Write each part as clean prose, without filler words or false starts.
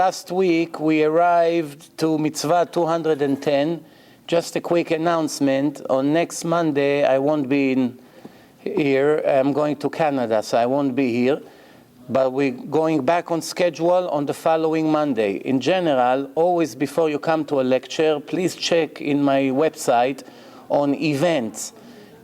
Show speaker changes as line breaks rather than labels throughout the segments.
last week we arrived to Mitzvah 210. Just a quick announcement. On next Monday, I won't be here. I'm going to Canada, so I won't be here. But we're going back on schedule on the following Monday. In general, always before you come to a lecture, please check in my website on events.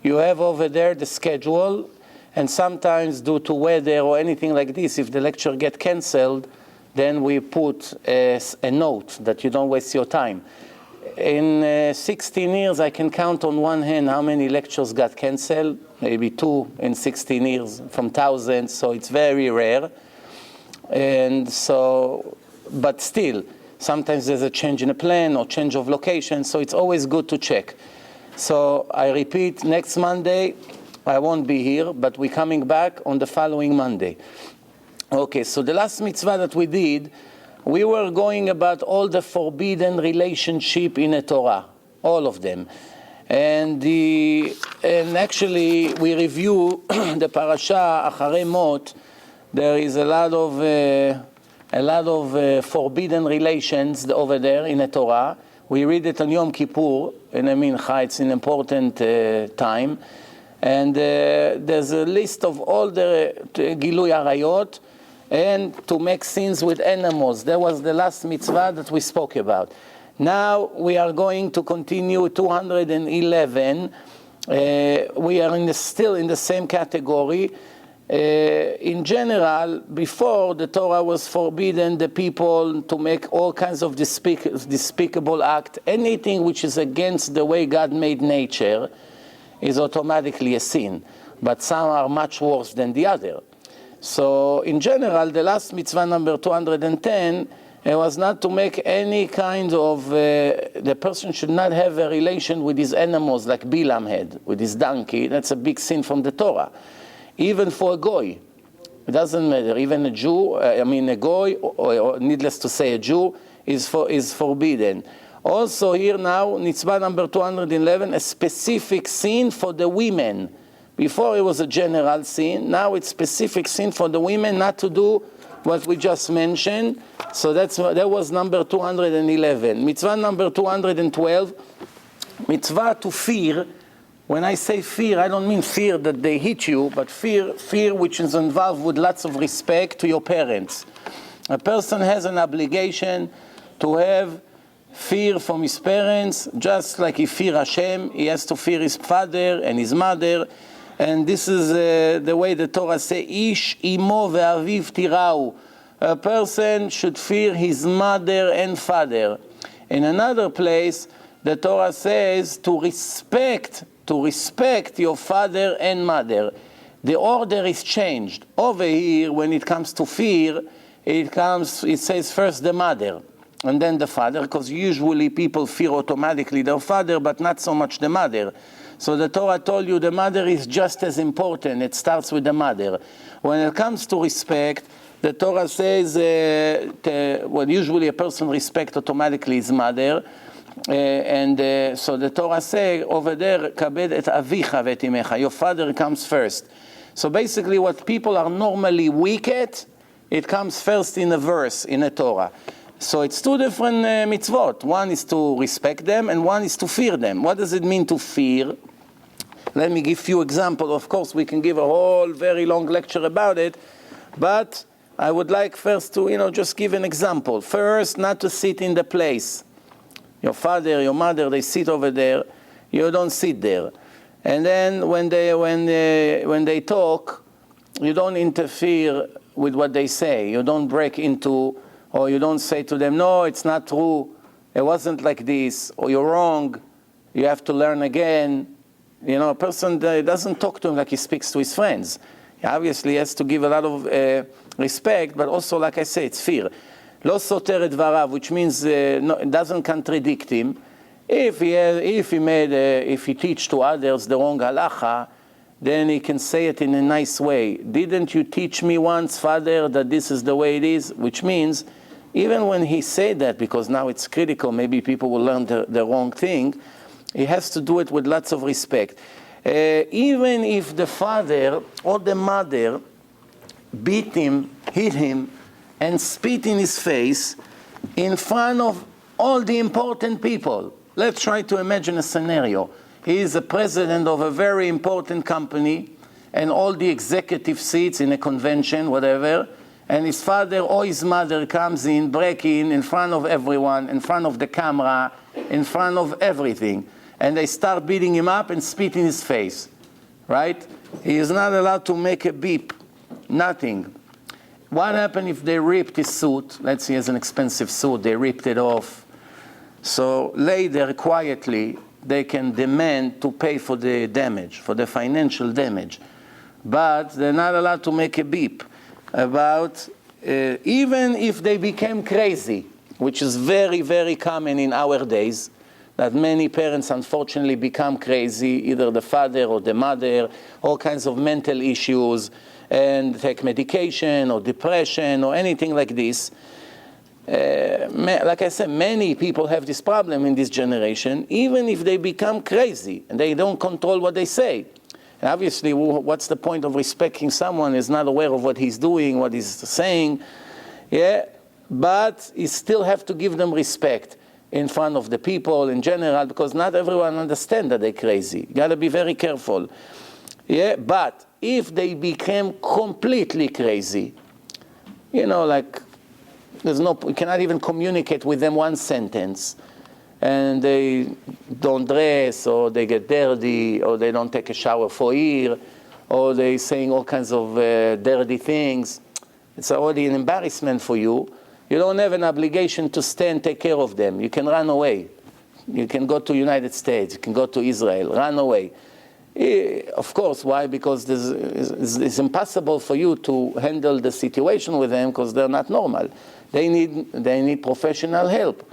You have over there the schedule, and sometimes due to weather or anything like this, if the lecture gets canceled, then we put a note that you don't waste your time. In 16 years, I can count on one hand how many lectures got canceled, maybe 2 in 16 years from thousands, so it's very rare. And so, but still, sometimes there's a change in a plan or change of location, so it's always good to check. So I repeat, next Monday, I won't be here, but we're coming back on the following Monday. Okay, so the last mitzvah that we did, we were going about all the forbidden relationship in a Torah, all of them. And actually, we review the parasha Acharei Mot. There is a lot of forbidden relations over there in the Torah. We read it on Yom Kippur, in a mincha. It's an important time. And there's a list of all the Gilui Arayot, and to make sins with animals. That was the last mitzvah that we spoke about. Now we are going to continue 211. We are still in the same category. In general, before the Torah was forbidden the people to make all kinds of despicable act. Anything which is against the way God made nature is automatically a sin. But some are much worse than the other. So, in general, the last mitzvah number 210 was not to make any kind of, the person should not have a relation with his animals like Bilam had, with his donkey. That's a big sin from the Torah. Even for a goy. It doesn't matter. Even a Jew, a goy, or needless to say a Jew, is forbidden. Also here now, mitzvah number 211, a specific sin for the women. Before it was a general sin, now it's specific sin for the women not to do what we just mentioned. So that was number 211. Mitzvah number 212, mitzvah to fear. When I say fear, I don't mean fear that they hit you, but fear which is involved with lots of respect to your parents. A person has an obligation to have fear from his parents, just like he fear Hashem, he has to fear his father and his mother. And this is the way the Torah says, Ish imo ve'aviv tirau. A person should fear his mother and father. In another place, the Torah says to respect your father and mother. The order is changed. Over here, when it comes to fear, it says first the mother and then the father, because usually people fear automatically their father, but not so much the mother. So the Torah told you the mother is just as important. It starts with the mother. When it comes to respect, the Torah says, usually a person respects automatically his mother. So the Torah says over there, kabed et avicha v'et imecha. Your father comes first. So basically what people are normally weak at, it comes first in a verse, in a Torah. So it's two different mitzvot. One is to respect them and one is to fear them. What does it mean to fear? Let me give you examples. Of course, we can give a whole very long lecture about it, but I would like first to, just give an example. First, not to sit in the place. Your father, your mother, they sit over there. You don't sit there. And then when they talk, you don't interfere with what they say. You don't break into, or you don't say to them, no, it's not true. It wasn't like this, or you're wrong. You have to learn again. A person doesn't talk to him like he speaks to his friends. He obviously has to give a lot of respect, but also, like I say, it's fear. Lo soter et dvarav, which means it doesn't contradict him. If he teach to others the wrong halacha, then he can say it in a nice way. Didn't you teach me once, Father, that this is the way it is? Which means, even when he said that, because now it's critical, maybe people will learn the wrong thing, he has to do it with lots of respect. Even if the father or the mother beat him, hit him, and spit in his face, in front of all the important people. Let's try to imagine a scenario. He is the president of a very important company, and all the executive seats in a convention, whatever, and his father or his mother comes in, break in front of everyone, in front of the camera, in front of everything, and they start beating him up and spit in his face, right? He is not allowed to make a beep, nothing. What happened if they ripped his suit? Let's say he has an expensive suit, they ripped it off. So later, quietly, they can demand to pay for the damage, for the financial damage. But they're not allowed to make a beep about, even if they became crazy, which is very, very common in our days, that many parents unfortunately become crazy, either the father or the mother, all kinds of mental issues, and take medication or depression or anything like this. Like I said, many people have this problem in this generation, even if they become crazy and they don't control what they say. And obviously, what's the point of respecting someone who is not aware of what he's doing, what he's saying? Yeah, but you still have to give them respect in front of the people in general, because not everyone understands that they're crazy. You got to be very careful. Yeah, but if they became completely crazy, you know, like you cannot even communicate with them one sentence, and they don't dress, or they get dirty, or they don't take a shower for a year, or they saying all kinds of dirty things. It's already an embarrassment for you. You don't have an obligation to stay and take care of them. You can run away. You can go to United States. You can go to Israel. Run away. Of course, why? Because it's impossible for you to handle the situation with them because they're not normal. They need professional help.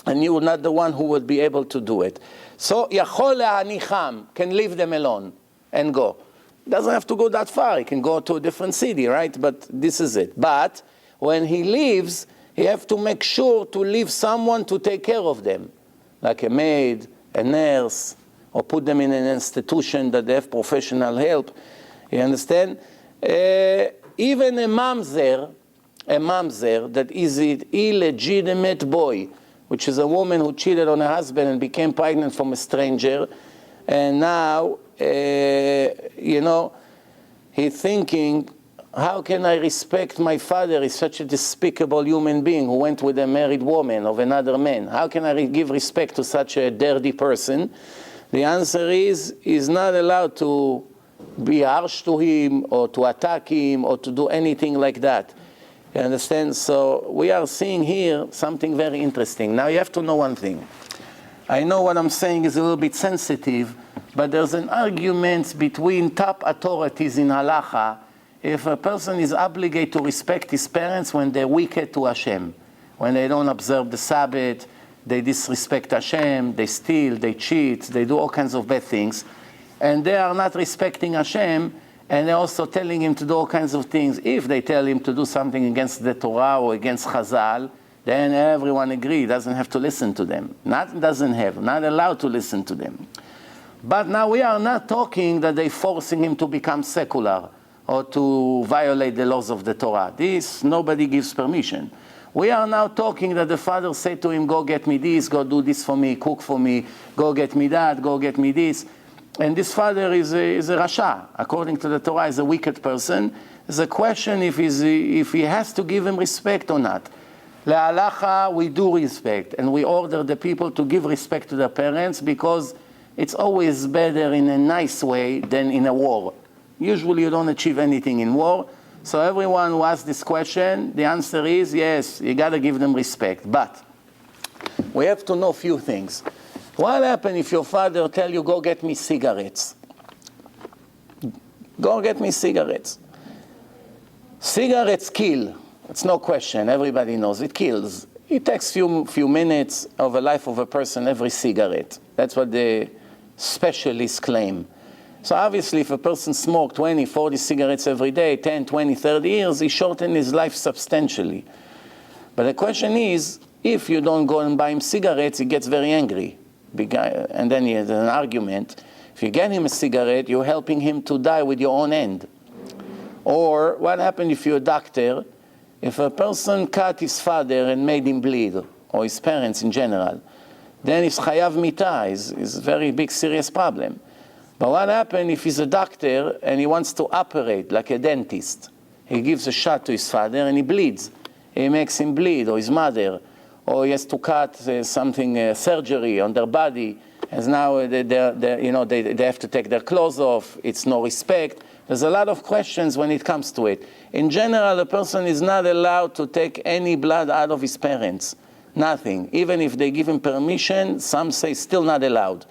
And you are not the one who would be able to do it. So, Yachol Ha'anicham can leave them alone and go. Doesn't have to go that far. He can go to a different city, right? But this is it. But when he leaves, he has to make sure to leave someone to take care of them, like a maid, a nurse, or put them in an institution that they have professional help. You understand? Even a mamzer that is an illegitimate boy, which is a woman who cheated on her husband and became pregnant from a stranger, and now, he's thinking, how can I respect my father? He's such a despicable human being who went with a married woman of another man. How can I give respect to such a dirty person? The answer is, he's not allowed to be harsh to him or to attack him or to do anything like that. You understand? So we are seeing here something very interesting. Now you have to know one thing. I know what I'm saying is a little bit sensitive, but there's an argument between top authorities in halacha if a person is obligated to respect his parents when they're wicked to Hashem, when they don't observe the Sabbath, they disrespect Hashem, they steal, they cheat, they do all kinds of bad things, and they are not respecting Hashem, and they're also telling him to do all kinds of things. If they tell him to do something against the Torah or against Chazal, then everyone agrees, doesn't have to listen to them. Not allowed to listen to them. But now we are not talking that they're forcing him to become secular or to violate the laws of the Torah. This, nobody gives permission. We are now talking that the father said to him, go get me this, go do this for me, cook for me, go get me that, go get me this. And this father is a rasha. According to the Torah, is a wicked person. There's a question if he has to give him respect or not. Le'alacha, we do respect, and we order the people to give respect to their parents because it's always better in a nice way than in a war. Usually you don't achieve anything in war. So everyone who asks this question, the answer is yes, you got to give them respect. But we have to know a few things. What happens if your father tells you, go get me cigarettes? Go get me cigarettes. Cigarettes kill. It's no question. Everybody knows it kills. It takes few minutes of the life of a person, every cigarette. That's what the specialists claim. So obviously, if a person smokes 20, 40 cigarettes every day, 10, 20, 30 years, he shortens his life substantially. But the question is, if you don't go and buy him cigarettes, he gets very angry. And then he has an argument. If you get him a cigarette, you're helping him to die with your own hand. Or what happens if you're a doctor If a person cut his father and made him bleed, or his parents in general, then it's chayav mita, is a very big, serious problem. But what happens if he's a doctor and he wants to operate like a dentist? He gives a shot to his father and he bleeds. He makes him bleed, or his mother, or he has to cut surgery on their body, as now they have to take their clothes off. It's no respect. There's a lot of questions when it comes to it. In general, a person is not allowed to take any blood out of his parents. Nothing. Even if they give him permission, some say still not allowed.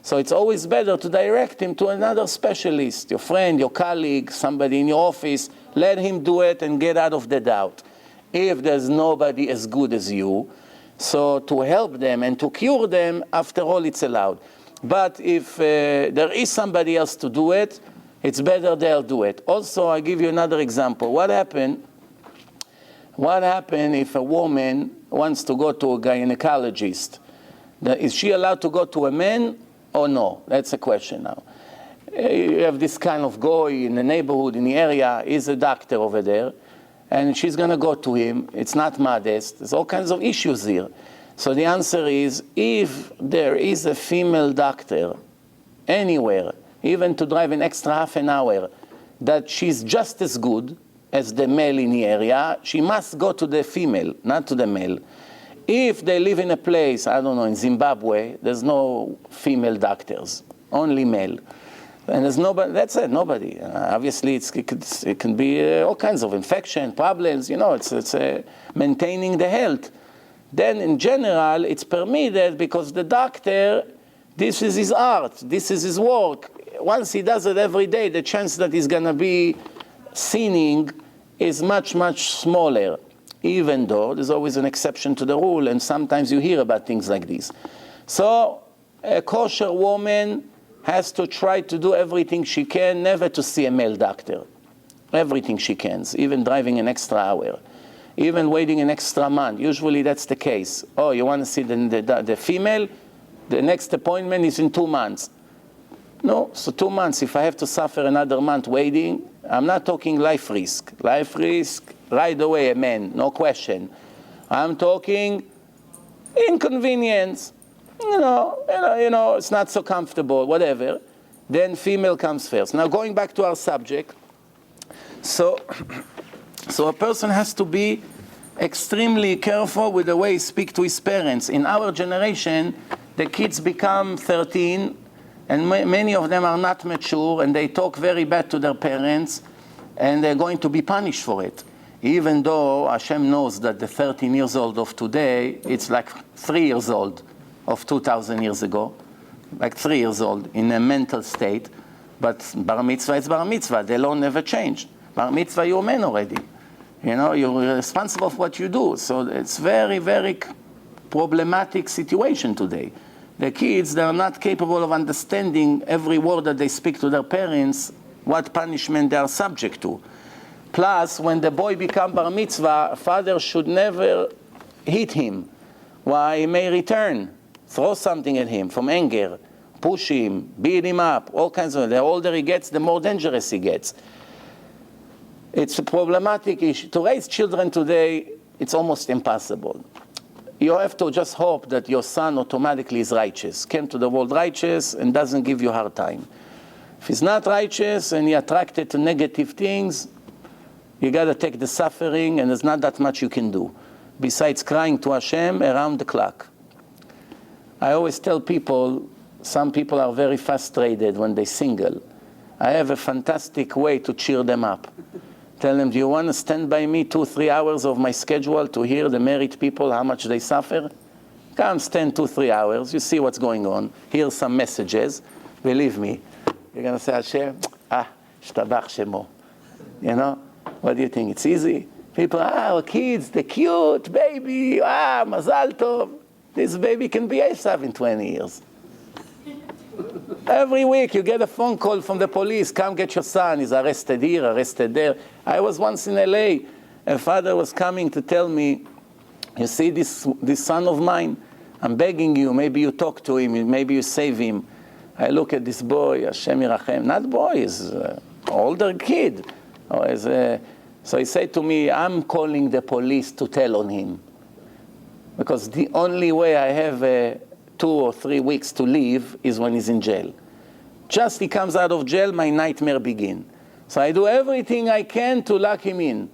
So it's always better to direct him to another specialist, your friend, your colleague, somebody in your office. Let him do it and get out of the doubt. If there's nobody as good as you, so to help them and to cure them, after all, it's allowed. But if there is somebody else to do it, it's better they'll do it. Also, I give you another example. What happened if a woman wants to go to a gynecologist? Is she allowed to go to a man or no? That's a question now. You have this kind of guy in the neighborhood, in the area, he's a doctor over there, and she's going to go to him. It's not modest. There's all kinds of issues here. So the answer is, if there is a female doctor anywhere, even to drive an extra half an hour, that she's just as good as the male in the area, she must go to the female, not to the male. If they live in a place, I don't know, in Zimbabwe, there's no female doctors, only male. And there's nobody, that's it, nobody. Obviously, it can be all kinds of infection, problems, it's maintaining the health. Then in general, it's permitted because the doctor, this is his art, this is his work. Once he does it every day, the chance that he's going to be sinning is much, much smaller, even though there's always an exception to the rule, and sometimes you hear about things like this. So a kosher woman has to try to do everything she can, never to see a male doctor. Everything she can, even driving an extra hour, even waiting an extra month. Usually that's the case. Oh, you want to see the female? The next appointment is in 2 months. No, so 2 months, if I have to suffer another month waiting, I'm not talking life risk. Life risk, right away, amen, no question. I'm talking inconvenience. It's not so comfortable, whatever. Then female comes first. Now going back to our subject, so a person has to be extremely careful with the way he speaks to his parents. In our generation, the kids become 13, and many of them are not mature, and they talk very bad to their parents, and they're going to be punished for it. Even though Hashem knows that the 13 years old of today, it's like 3 years old of 2,000 years ago, like 3 years old in a mental state. But bar mitzvah is bar mitzvah. The law never changed. Bar mitzvah, you're a man already. You're responsible for what you do. So it's very, very problematic situation today. The kids, they're not capable of understanding every word that they speak to their parents, what punishment they are subject to. Plus, when the boy becomes bar mitzvah, father should never hit him. Why? He may return, throw something at him from anger, push him, beat him up, all kinds of. The older he gets, the more dangerous he gets. It's a problematic issue. To raise children today, it's almost impossible. You have to just hope that your son automatically is righteous, came to the world righteous and doesn't give you a hard time. If he's not righteous and you're attracted to negative things, you got to take the suffering, and there's not that much you can do besides crying to Hashem around the clock. I always tell people, some people are very frustrated when they're single. I have a fantastic way to cheer them up. Tell them, do you want to stand by me 2-3 hours of my schedule to hear the married people, how much they suffer? Come stand 2-3 hours, you see what's going on, hear some messages. Believe me, you're going to say, Hashem, shtabach shemo. What do you think? It's easy? People, kids, the cute baby, mazal tov. This baby can be Esav in 20 years. Every week you get a phone call from the police, come get your son, he's arrested here, arrested there. I was once in LA, a father was coming to tell me, you see this son of mine, I'm begging you, maybe you talk to him, maybe you save him. I look at this boy, Hashem Yirachem, not boy, he's an older kid. So he said to me, I'm calling the police to tell on him. Because the only way I have 2 or 3 weeks to live is when he's in jail. Just he comes out of jail, my nightmare begins. So I do everything I can to lock him in.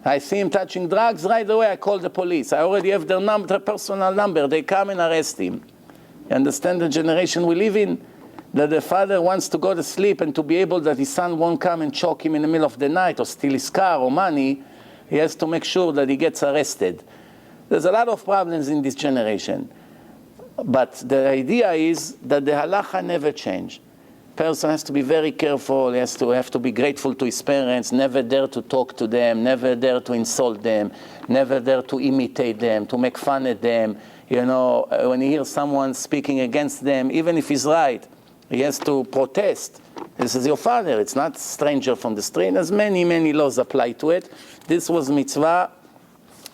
I see him touching drugs, right away I call the police. I already have their number, their personal number. They come and arrest him. You understand the generation we live in? That the father wants to go to sleep and to be able that his son won't come and choke him in the middle of the night or steal his car or money. He has to make sure that he gets arrested. There's a lot of problems in this generation. But the idea is that the halacha never change. Person has to be very careful. He has to be grateful to his parents, never dare to talk to them, never dare to insult them, never dare to imitate them, to make fun of them. You know, when he hears someone speaking against them, even if he's right, he has to protest. This is your father. It's not a stranger from the street. There's many, many laws apply to it. This was mitzvah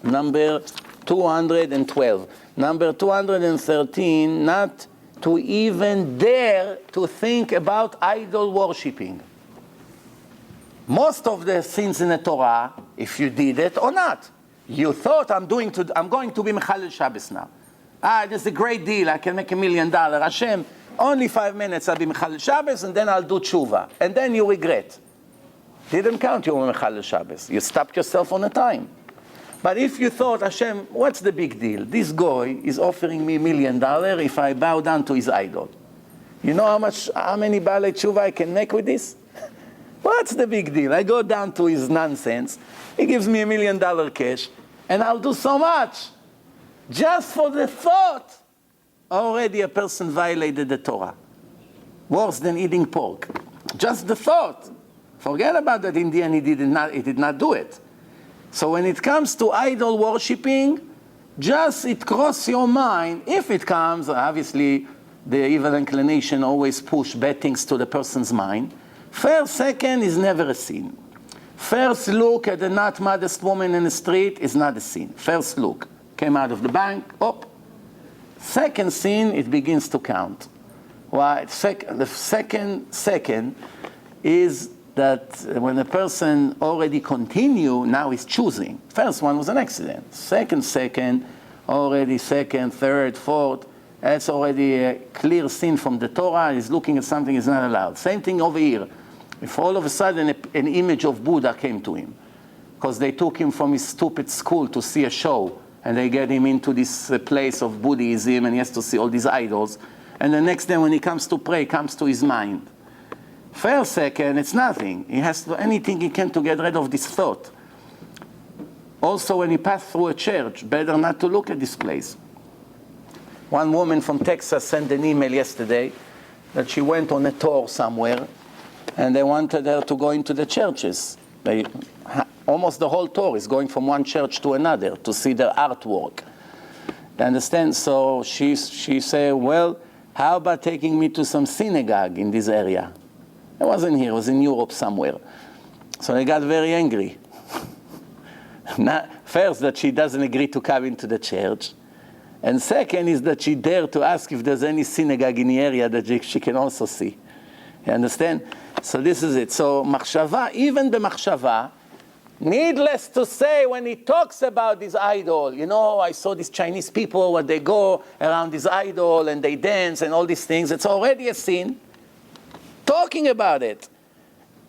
number 212. Number 213, not to even dare to think about idol worshipping. Most of the sins in the Torah, if you did it or not, you thought I'm going to be Mechalel Shabbos now. This is a great deal. I can make $1 million. Hashem, only 5 minutes I'll be Mechalel Shabbos and then I'll do tshuva. And then you regret. Didn't count you were Mechalel Shabbos. You stopped yourself on a time. But if you thought, Hashem, what's the big deal? This guy is offering me $1 million if I bow down to his idol. You know how many Baalei Tshuva I can make with this? What's the big deal? I go down to his nonsense. He gives me $1 million cash, and I'll do so much. Just for the thought, already a person violated the Torah. Worse than eating pork. Just the thought. Forget about that in the end he did not do it. So when it comes to idol worshipping, just it crosses your mind. If it comes, obviously the evil inclination always push bad things to the person's mind. First, second is never a sin. First look at the not modest woman in the street is not a sin. First look. Came out of the bank, up. Second sin, it begins to count. Why? The second is that when a person already continue, now he's choosing. First one was an accident. Second, already second, third, fourth. That's already a clear sin from the Torah. He's looking at something he's not allowed. Same thing over here. If all of a sudden an image of Buddha came to him, because they took him from his stupid school to see a show, and they get him into this place of Buddhism, and he has to see all these idols, and the next day when he comes to pray, comes to his mind. First, second, it's nothing. He has to do anything he can to get rid of this thought. Also, when he passed through a church, better not to look at this place. One woman from Texas sent an email yesterday that she went on a tour somewhere, and they wanted her to go into the churches. Almost the whole tour is going from one church to another to see their artwork. You understand? So she said, well, how about taking me to some synagogue in this area? It wasn't here, it was in Europe somewhere. So they got very angry. First, that she doesn't agree to come into the church. And second is that she dared to ask if there's any synagogue in the area that she can also see. You understand? So this is it. So machshava, even the machshava, needless to say, when he talks about this idol, you know, I saw these Chinese people when they go around this idol and they dance and all these things, it's already a sin. Talking about it,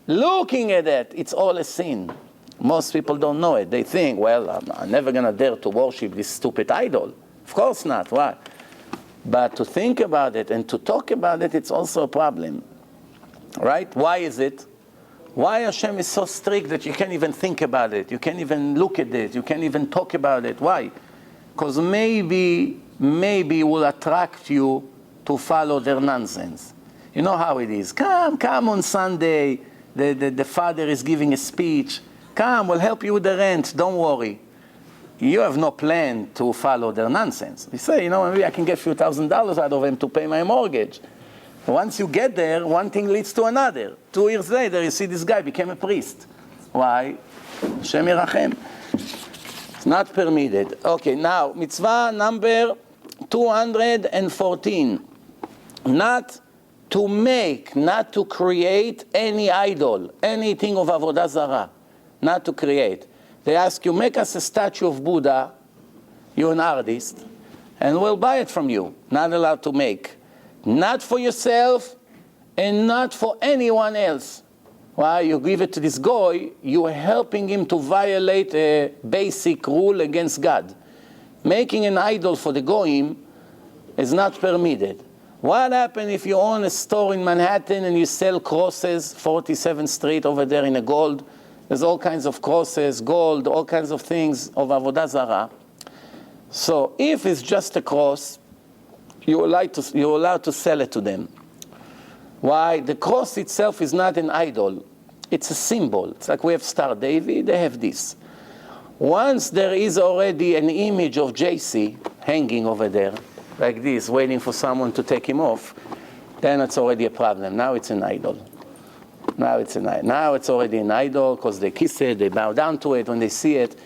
looking at it, it's all a sin. Most people don't know it. They think, well, I'm never going to dare to worship this stupid idol. Of course not. Why? But to think about it and to talk about it, it's also a problem. Right? Why is it? Why Hashem is so strict that you can't even think about it? You can't even look at it. You can't even talk about it. Why? Because maybe it will attract you to follow their nonsense. You know how it is. Come on Sunday. The father is giving a speech. Come, we'll help you with the rent. Don't worry. You have no plan to follow their nonsense. You say, you know, maybe I can get a few $1,000s out of them to pay my mortgage. Once you get there, one thing leads to another. 2 years later, you see this guy became a priest. Why? Hashem Yerachem. It's not permitted. Okay, now, mitzvah number 214. Not to create any idol, anything of Avodah Zarah. not to create. They ask you, make us a statue of Buddha, you're an artist, and we'll buy it from you. Not allowed to make. Not for yourself, and not for anyone else. Why? You give it to this guy, you are helping him to violate a basic rule against God. Making an idol for the goyim is not permitted. What happens if you own a store in Manhattan and you sell crosses, 47th Street over there in a gold? There's all kinds of crosses, gold, all kinds of things of Avodah Zarah. So if it's just a cross, you're allowed to sell it to them. Why? The cross itself is not an idol. It's a symbol. It's like we have Star David, they have this. Once there is already an image of JC hanging over there, like this, waiting for someone to take him off, then it's already a problem. Now it's an idol. Now it's already an idol because they kiss it, they bow down to it when they see it.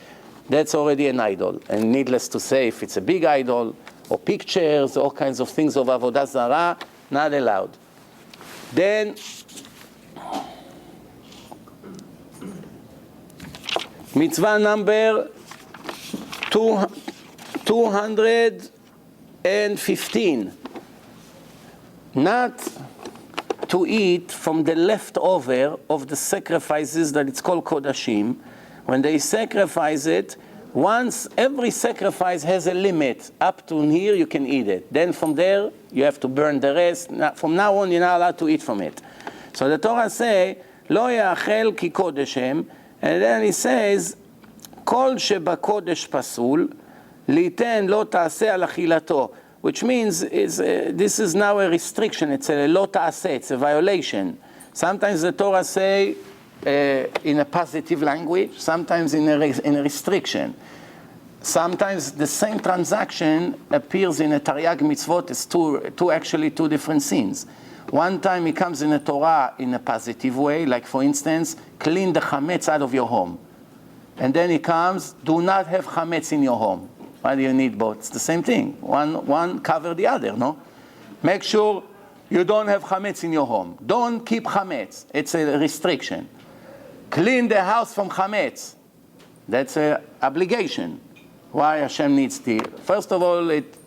That's already an idol. And needless to say, if it's a big idol, or pictures, all kinds of things of Avodah Zarah, not allowed. Then, mitzvah number 215. Not to eat from the leftover of the sacrifices that it's called kodashim. When they sacrifice it, once every sacrifice has a limit. Up to here you can eat it. Then from there you have to burn the rest. From now on you're not allowed to eat from it. So the Torah say, lo ya'achel ki kodeshem, and then he says, kol sheba kodesh pasul, liten lo ta'aseh al achilato, which means this is now a restriction. It's a lo ta'aseh, it's a violation. Sometimes the Torah say in a positive language, sometimes in a restriction. Sometimes the same transaction appears in a Taryag mitzvot as two different scenes. One time it comes in a Torah in a positive way, like for instance, clean the chametz out of your home. And then it comes, do not have chametz in your home. Why do you need both? It's the same thing. One cover the other, no? Make sure you don't have chametz in your home. Don't keep chametz. It's a restriction. Clean the house from chametz. That's an obligation. Why Hashem needs to? First of all, it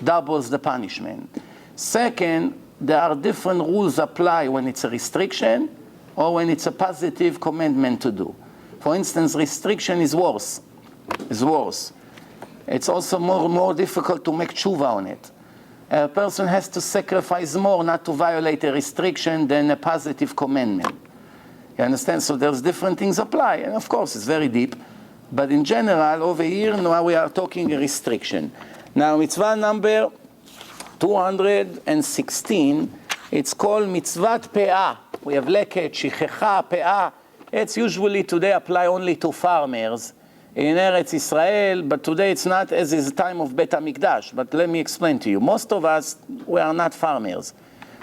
doubles the punishment. Second, there are different rules apply when it's a restriction or when it's a positive commandment to do. For instance, restriction is worse. It's also more difficult to make tshuva on it. A person has to sacrifice more not to violate a restriction than a positive commandment. You understand? So there's different things apply. And of course, it's very deep. But in general, over here, now we are talking a restriction. Now, mitzvah number 216, it's called mitzvat pe'ah. We have leket, shichecha, pe'ah. It's usually today apply only to farmers in Eretz Israel, but today it's not as is the time of Bet HaMikdash. But let me explain to you. Most of us, we are not farmers.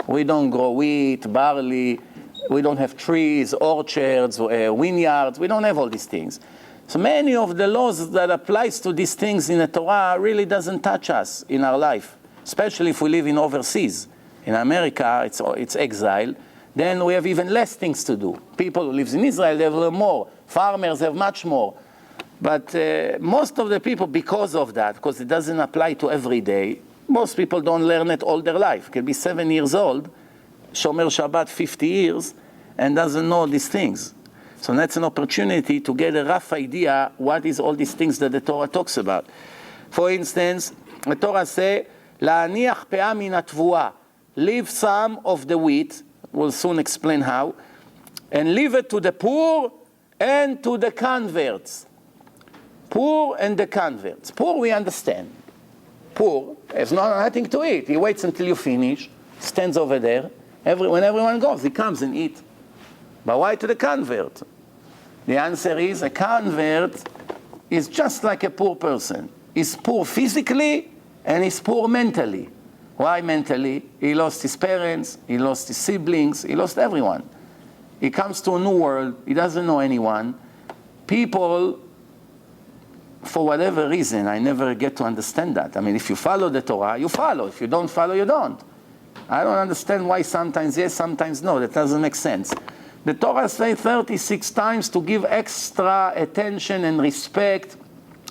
We don't grow wheat, barley. We don't have trees, orchards, vineyards. We don't have all these things. So many of the laws that applies to these things in the Torah really doesn't touch us in our life, especially if we live in overseas. In America, it's exile. Then we have even less things to do. People who live in Israel, they have more. Farmers have much more. But most of the people, because of that, because it doesn't apply to every day, most people don't learn it all their life. Can be 7 years old, Shomer Shabbat 50 years, and doesn't know these things. So that's an opportunity to get a rough idea what is all these things that the Torah talks about. For instance, the Torah says, "La'aniach pe'ah min ha'tvuah," leave some of the wheat. We'll soon explain how, and leave it to the poor and to the converts. Poor and the converts. Poor we understand. Poor has nothing to eat. He waits until you finish, stands over there. When everyone goes, he comes and eats. But why to the convert? The answer is a convert is just like a poor person. He's poor physically and he's poor mentally. Why mentally? He lost his parents, he lost his siblings, he lost everyone. He comes to a new world, he doesn't know anyone. People, for whatever reason, I never get to understand that. I mean, if you follow the Torah, you follow. If you don't follow, you don't. I don't understand why sometimes yes, sometimes no. That doesn't make sense. The Torah says 36 times to give extra attention and respect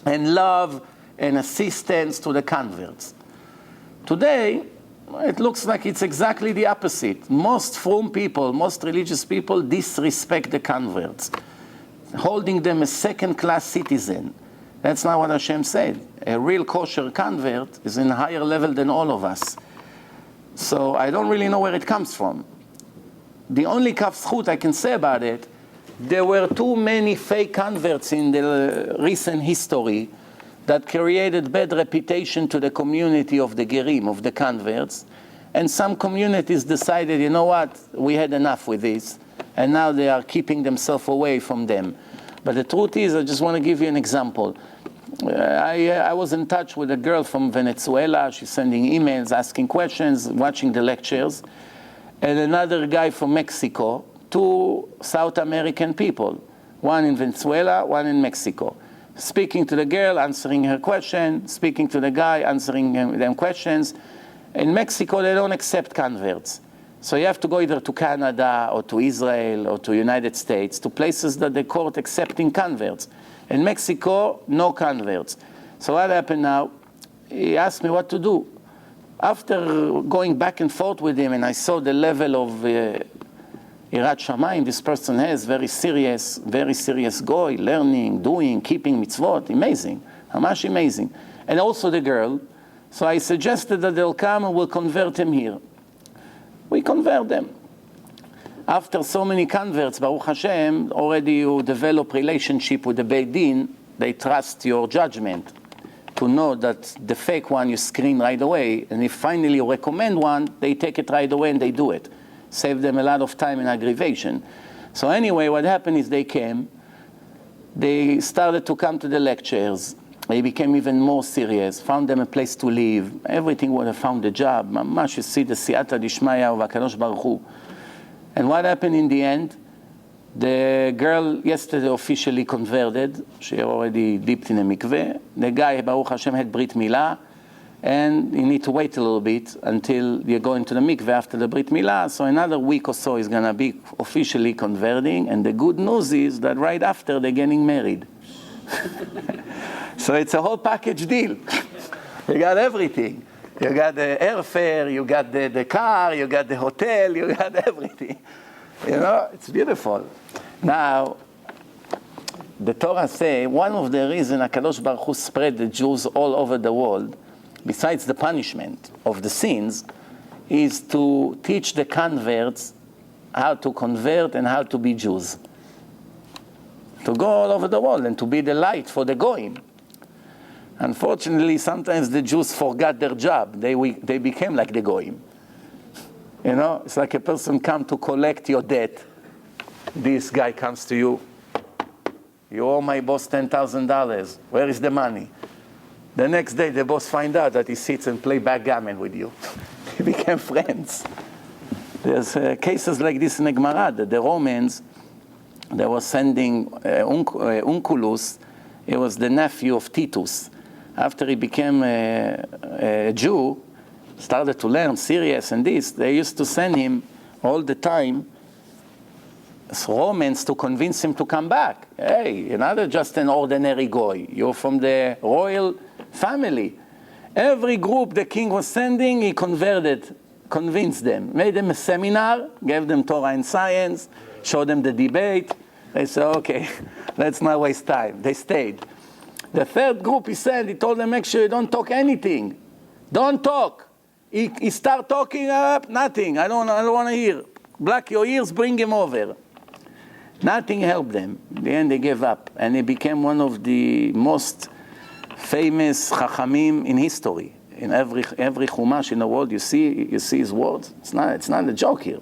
and love and assistance to the converts. Today, it looks like it's exactly the opposite. Most frum people, most religious people disrespect the converts, holding them as second-class citizen. That's not what Hashem said. A real kosher convert is in a higher level than all of us. So I don't really know where it comes from. The only kaf zchut I can say about it, there were too many fake converts in the recent history that created bad reputation to the community of the gerim, of the converts. And some communities decided, you know what, we had enough with this. And now they are keeping themselves away from them. But the truth is, I just want to give you an example. I was in touch with a girl from Venezuela. She's sending emails, asking questions, watching the lectures. And another guy from Mexico, two South American people. One in Venezuela, one in Mexico. Speaking to the girl, answering her question, speaking to the guy, answering them questions. In Mexico, they don't accept converts. So you have to go either to Canada or to Israel or to United States, to places that the court accepting converts. In Mexico, no converts. So what happened now? He asked me what to do. After going back and forth with him, and I saw the level of Irat Shamayim this person has, very serious goy, learning, doing, keeping mitzvot, amazing, hamash amazing. And also the girl. So I suggested that they'll come and we'll convert him here. We convert them. After so many converts, Baruch Hashem, already you develop relationship with the Beit Din, they trust your judgment to know that the fake one you screen right away, and if finally you recommend one, they take it right away and they do it. Save them a lot of time and aggravation. So anyway, what happened is they came, they started to come to the lectures, they became even more serious, found them a place to live, everything would have found a job, mamash, you see the siyata dishmaya of HaKadosh Baruch Hu. And what happened in the end? The girl yesterday officially converted, she already dipped in a mikveh. The guy, Baruch Hashem, had Brit Milah, and you need to wait a little bit until you go into the mikveh after the Brit Milah. So another week or so is going to be officially converting. And the good news is that right after they're getting married. So it's a whole package deal. You got everything. You got the airfare, you got the car, you got the hotel, you got everything. You know, it's beautiful. Now, the Torah says one of the reasons HaKadosh Baruch Hu spread the Jews all over the world, besides the punishment of the sins, is to teach the converts how to convert and how to be Jews. To go all over the world and to be the light for the goyim. Unfortunately, sometimes the Jews forgot their job. They became like the goyim. You know, it's like a person come to collect your debt. This guy comes to you. You owe my boss $10,000. Where is the money? The next day, the boss finds out that he sits and plays backgammon with you. They became friends. There's cases like this in the Gemara, that the Romans, they were sending Unculus. He was the nephew of Titus. After he became a Jew, started to learn serious and this, they used to send him all the time Romans to convince him to come back. Hey, you're not just an ordinary goy. You're from the royal family. Every group the king was sending, he convinced them. Made them a seminar, gave them Torah and science, showed them the debate. They said, okay, let's not waste time. They stayed. The third group, he told them, make sure you don't talk anything. Don't talk. He start talking up, nothing. I don't want to hear. Block your ears, bring him over. Nothing helped them. In the end, they gave up. And he became one of the most famous chachamim in history. In every chumash in the world, you see his words. It's not a joke here.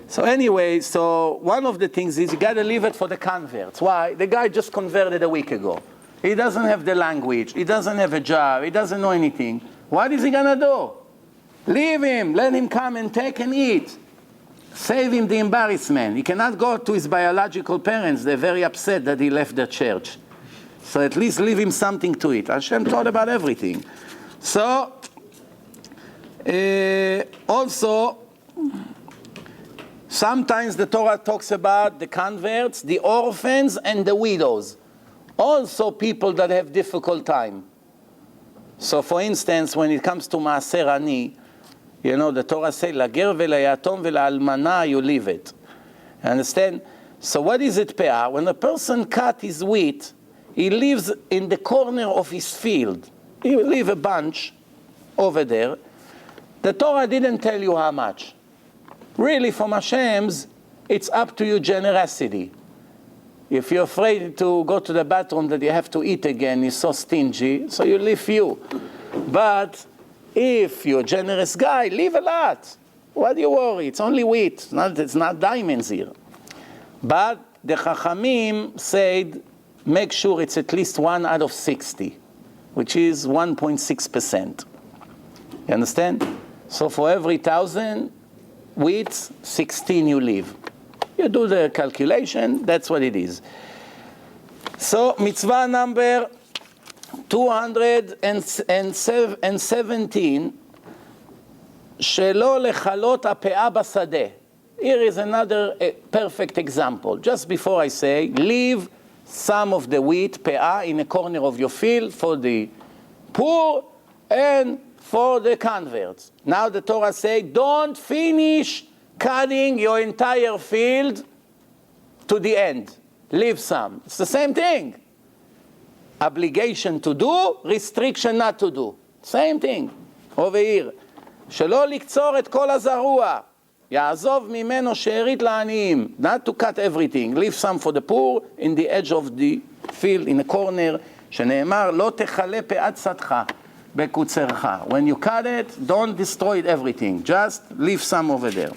So anyway, one of the things is you got to leave it for the converts. Why? The guy just converted a week ago. He doesn't have the language. He doesn't have a job. He doesn't know anything. What is he going to do? Leave him. Let him come and take and eat. Save him the embarrassment. He cannot go to his biological parents. They're very upset that he left the church. So at least leave him something to eat. Hashem taught about everything. So, Sometimes the Torah talks about the converts, the orphans, and the widows. Also people that have difficult time. So for instance, when it comes to Maaser Ani, you know, the Torah says, Lager v'layatom v'la'almana, you leave it. Understand? So what is it, pe'ah? When a person cut his wheat, he lives in the corner of his field. He will leave a bunch over there. The Torah didn't tell you how much. Really, from Hashem's, it's up to your generosity. If you're afraid to go to the bathroom that you have to eat again, you're so stingy, so you leave few. But if you're a generous guy, leave a lot. What do you worry? It's only wheat. It's not diamonds here. But the Chachamim said, make sure it's at least 1 out of 60, which is 1.6%. You understand? So for every 1,000 wheat, 16 you leave. You do the calculation, that's what it is. So mitzvah number 217, שלא לכלות הפאה בשדה. Here is another perfect example. Just before I say, leave some of the wheat, pe'ah, in a corner of your field for the poor and for the converts. Now the Torah says, don't finish cutting your entire field to the end. Leave some. It's the same thing. Obligation to do, restriction not to do. Same thing. Over here. שלא לקצור את כל הזרוע. יעזוב ממנו שארית לעניים. Not to cut everything. Leave some for the poor in the edge of the field, in a corner. שנאמר, לא תכלה פאת שדך בקוצרך. When you cut it, don't destroy it everything. Just leave some over there.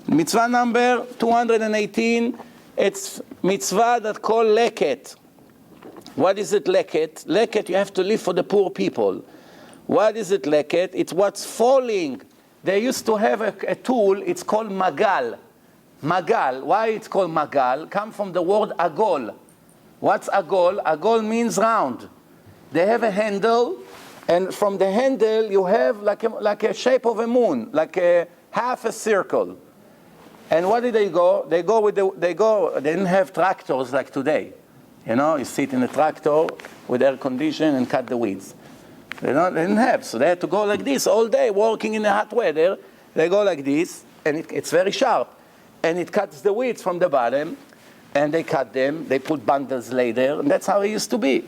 Mitzvah number 218, it's mitzvah that called leket. What is it, leket? Leket, you have to leave for the poor people. What is it, leket? It's what's falling. They used to have a tool, it's called magal. Magal, why it's called magal? Come from the word agol. What's agol? Agol means round. They have a handle, and from the handle you have like a shape of a moon, like a half a circle. And what did they go? They didn't have tractors like today. You know, you sit in a tractor with air condition and cut the weeds. They didn't have, so they had to go like this all day, working in the hot weather. They go like this, and it's very sharp. And it cuts the weeds from the bottom, and they cut them, they put bundles later, and that's how it used to be.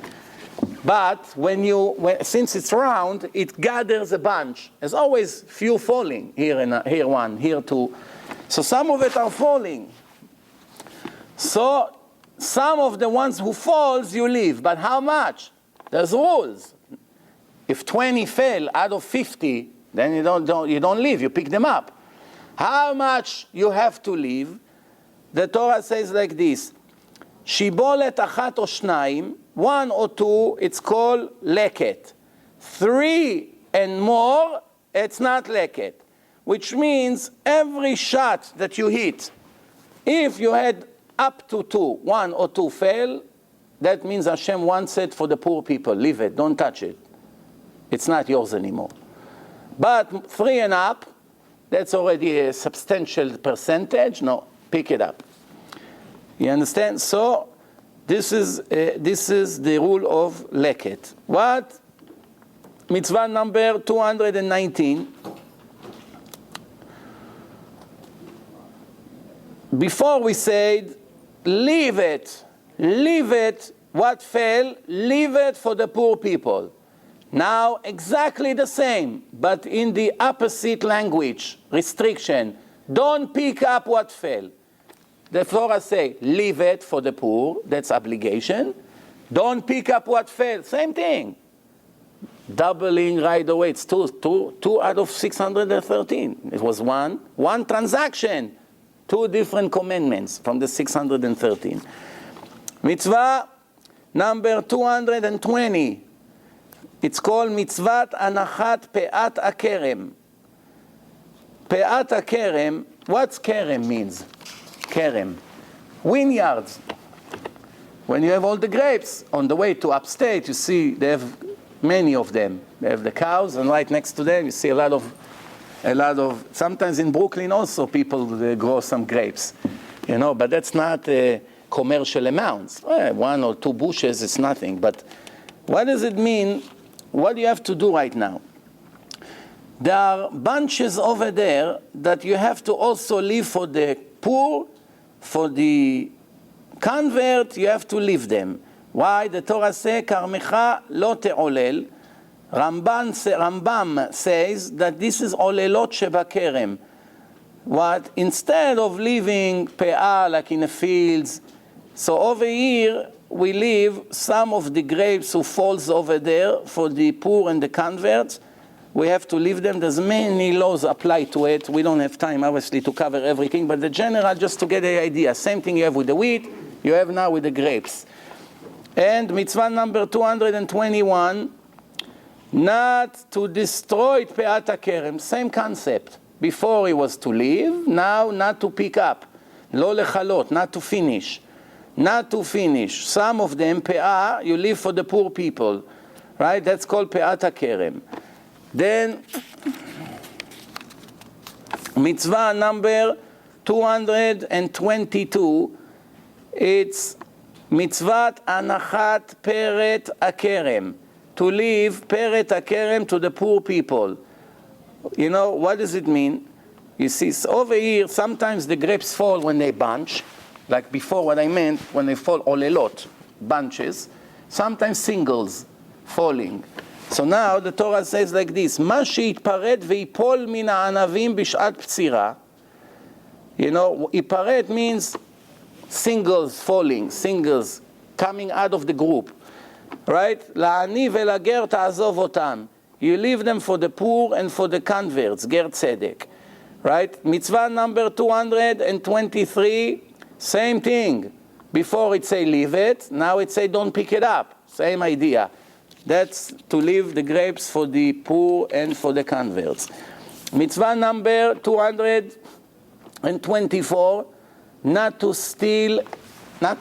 But since it's round, it gathers a bunch. There's always few falling, here one, here two. So some of it are falling. So some of the ones who falls, you leave. But how much? There's rules. If 20 fell out of 50, then you don't leave, you pick them up. How much you have to leave? The Torah says like this, שיבולת אחת או שניים, 1 or 2, it's called leket. 3 and more, it's not leket. Which means every shot that you hit, if you had up to 2, 1 or 2 fell, that means Hashem wants it for the poor people. Leave it, don't touch it. It's not yours anymore. But 3 and up, that's already a substantial percentage. No, pick it up. You understand? So this is the rule of leket. What? Mitzvah number 219. Before we said, leave it, what fell, leave it for the poor people. Now, exactly the same, but in the opposite language, restriction. Don't pick up what fell. The Torah say, leave it for the poor, that's obligation. Don't pick up what fell, same thing. Doubling right away, it's 2 out of 613. It was one transaction. 2 different commandments from the 613. Mitzvah number 220. It's called mitzvat anachat pe'at akerem. Pe'at akerem, what's kerem means? Kerem. Vineyards. When you have all the grapes, on the way to upstate, you see they have many of them. They have the cows, and right next to them you see a lot of sometimes in Brooklyn also people grow some grapes, but that's not commercial amounts. 1 or 2 bushes is nothing. But what does it mean? What do you have to do right now? There are bunches over there that you have to also leave for the poor, for the convert, you have to leave them. Why? The Torah says, Karmecha lo te'olel. Rambam says that this is olelot shebakerem. What? Instead of leaving pe'ah like in the fields, so over here we leave some of the grapes who falls over there for the poor and the converts. We have to leave them. There's many laws apply to it. We don't have time, obviously, to cover everything, but the general, just to get the idea. Same thing you have with the wheat, you have now with the grapes. And mitzvah number 221, not to destroy pe'at hakerem. Same concept. Before it was to leave, now not to pick up. Lo lechalot, not to finish. Not to finish. Some of them, pe'ah, you leave for the poor people. Right? That's called pe'at hakerem. Then, mitzvah number 222, it's mitzvat anachat peret hakerem, to leave peret hakerem to the poor people. What does it mean? You see, so over here, sometimes the grapes fall when they bunch, like before what I meant, when they fall olelot, bunches, sometimes singles falling. So now the Torah says like this, מה שיתפרד ויפול מן הענבים בשעת פצירה. Iparet means singles falling, singles coming out of the group. Right? לעני ולגר תעזוב אותם. You leave them for the poor and for the converts, ger tzedek. Right? Mitzvah number 223, same thing. Before it say leave it, now it say don't pick it up. Same idea. That's to leave the grapes for the poor and for the converts. Mitzvah number 224, not to steal, not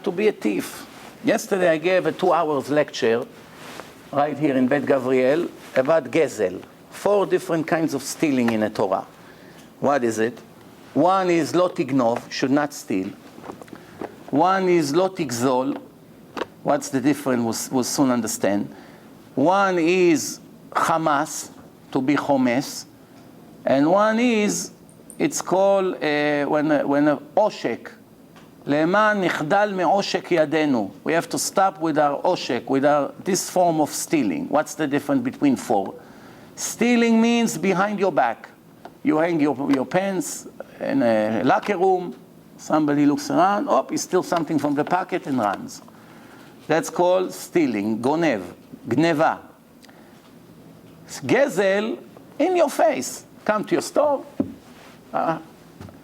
to be a thief. Yesterday I gave a 2 hours lecture right here in Bet Gavriel about gezel. 4 different kinds of stealing in the Torah. What is it? One is lo tignov, should not steal. One is lo tigzol. What's the difference? We'll soon understand. One is chamas, to be chomes. And one is, it's called when a oshek. Le'eman nichdal me'oshek yadenu. We have to stop with our oshek, with this form of stealing. What's the difference between 4? Stealing means behind your back. You hang your pants in a locker room. Somebody looks around. Oh, he steals something from the pocket and runs. That's called stealing, gonev, gneva. Gezel, in your face. Come to your store.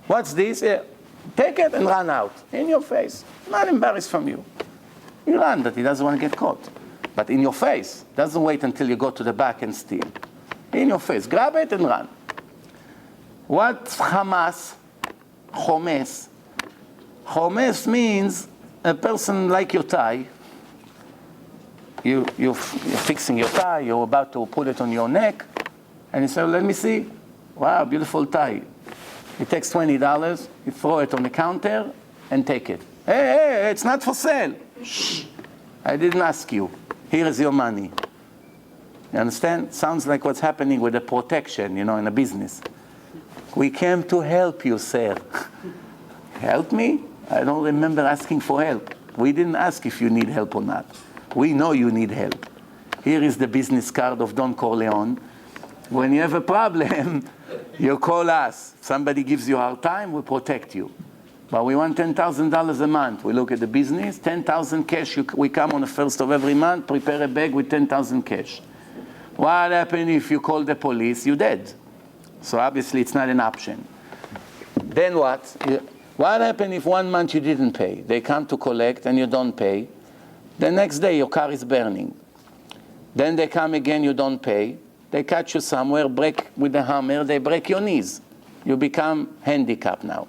What's this? Take it and run out. In your face. Not embarrassed from you. You run, that he doesn't want to get caught. But in your face. Doesn't wait until you go to the back and steal. In your face. Grab it and run. What's Hamas? Chomes. Chomes means a person like your tie. You're fixing your tie, you're about to put it on your neck, and you say, let me see. Wow, beautiful tie. It takes $20, you throw it on the counter and take it. Hey, it's not for sale. Shh, I didn't ask you. Here is your money. You understand? Sounds like what's happening with the protection, in a business. We came to help you, sir. Help me? I don't remember asking for help. We didn't ask if you need help or not. We know you need help. Here is the business card of Don Corleone. When you have a problem, you call us. If somebody gives you a hard time, we protect you. But we want $10,000 a month. We look at the business, 10,000 cash. We come on the 1st of every month, prepare a bag with 10,000 cash. What happens if you call the police? You're dead. So obviously it's not an option. Then what? What happens if 1 month you didn't pay? They come to collect and you don't pay. The next day your car is burning. Then they come again, you don't pay. They catch you somewhere, break with a hammer, they break your knees. You become handicapped now.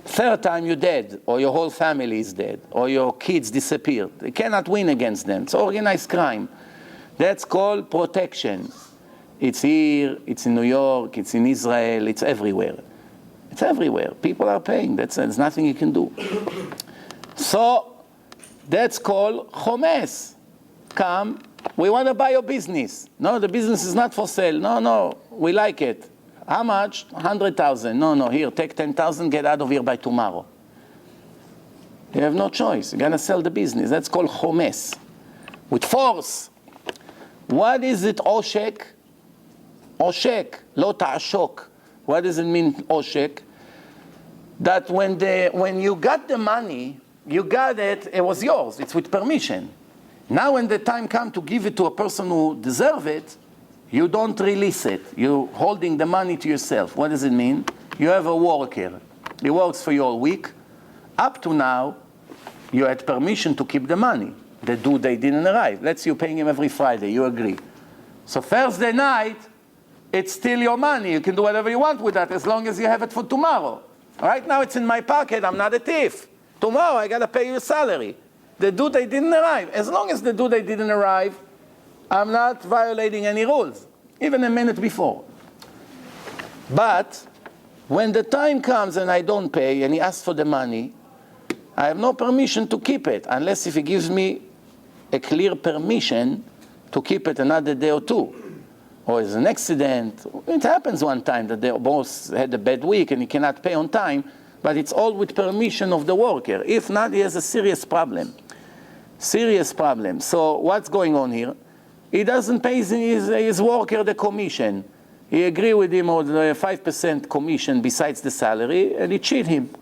3rd time you're dead, or your whole family is dead, or your kids disappeared. They cannot win against them. It's organized crime. That's called protection. It's here, it's in New York, it's in Israel, it's everywhere. It's everywhere. People are paying. There's nothing you can do. So that's called chomes. Come, we want to buy your business. No, the business is not for sale. No, we like it. How much? 100,000. No, here, take 10,000, get out of here by tomorrow. You have no choice. You're going to sell the business. That's called chomes. With force. What is it, oshek? Oshek, lo ta'ashok. What does it mean, oshek? That when you got the money, you got it, it was yours. It's with permission. Now when the time comes to give it to a person who deserves it, you don't release it. You're holding the money to yourself. What does it mean? You have a worker. He works for you all week. Up to now, you had permission to keep the money. The due date didn't arrive. Let's say you're paying him every Friday. You agree. So Thursday night, it's still your money. You can do whatever you want with that as long as you have it for tomorrow. Right now it's in my pocket. I'm not a thief. Tomorrow I got to pay you a salary. The due date didn't arrive. As long as the due date didn't arrive, I'm not violating any rules, even a minute before. But when the time comes and I don't pay and he asks for the money, I have no permission to keep it unless if he gives me a clear permission to keep it another day or two. Or it's an accident. It happens one time that the boss had a bad week and he cannot pay on time, but it's all with permission of the worker. If not, he has a serious problem. Serious problem. So what's going on here? He doesn't pay his worker the commission. He agree with him on the 5% commission besides the salary, and he cheat him.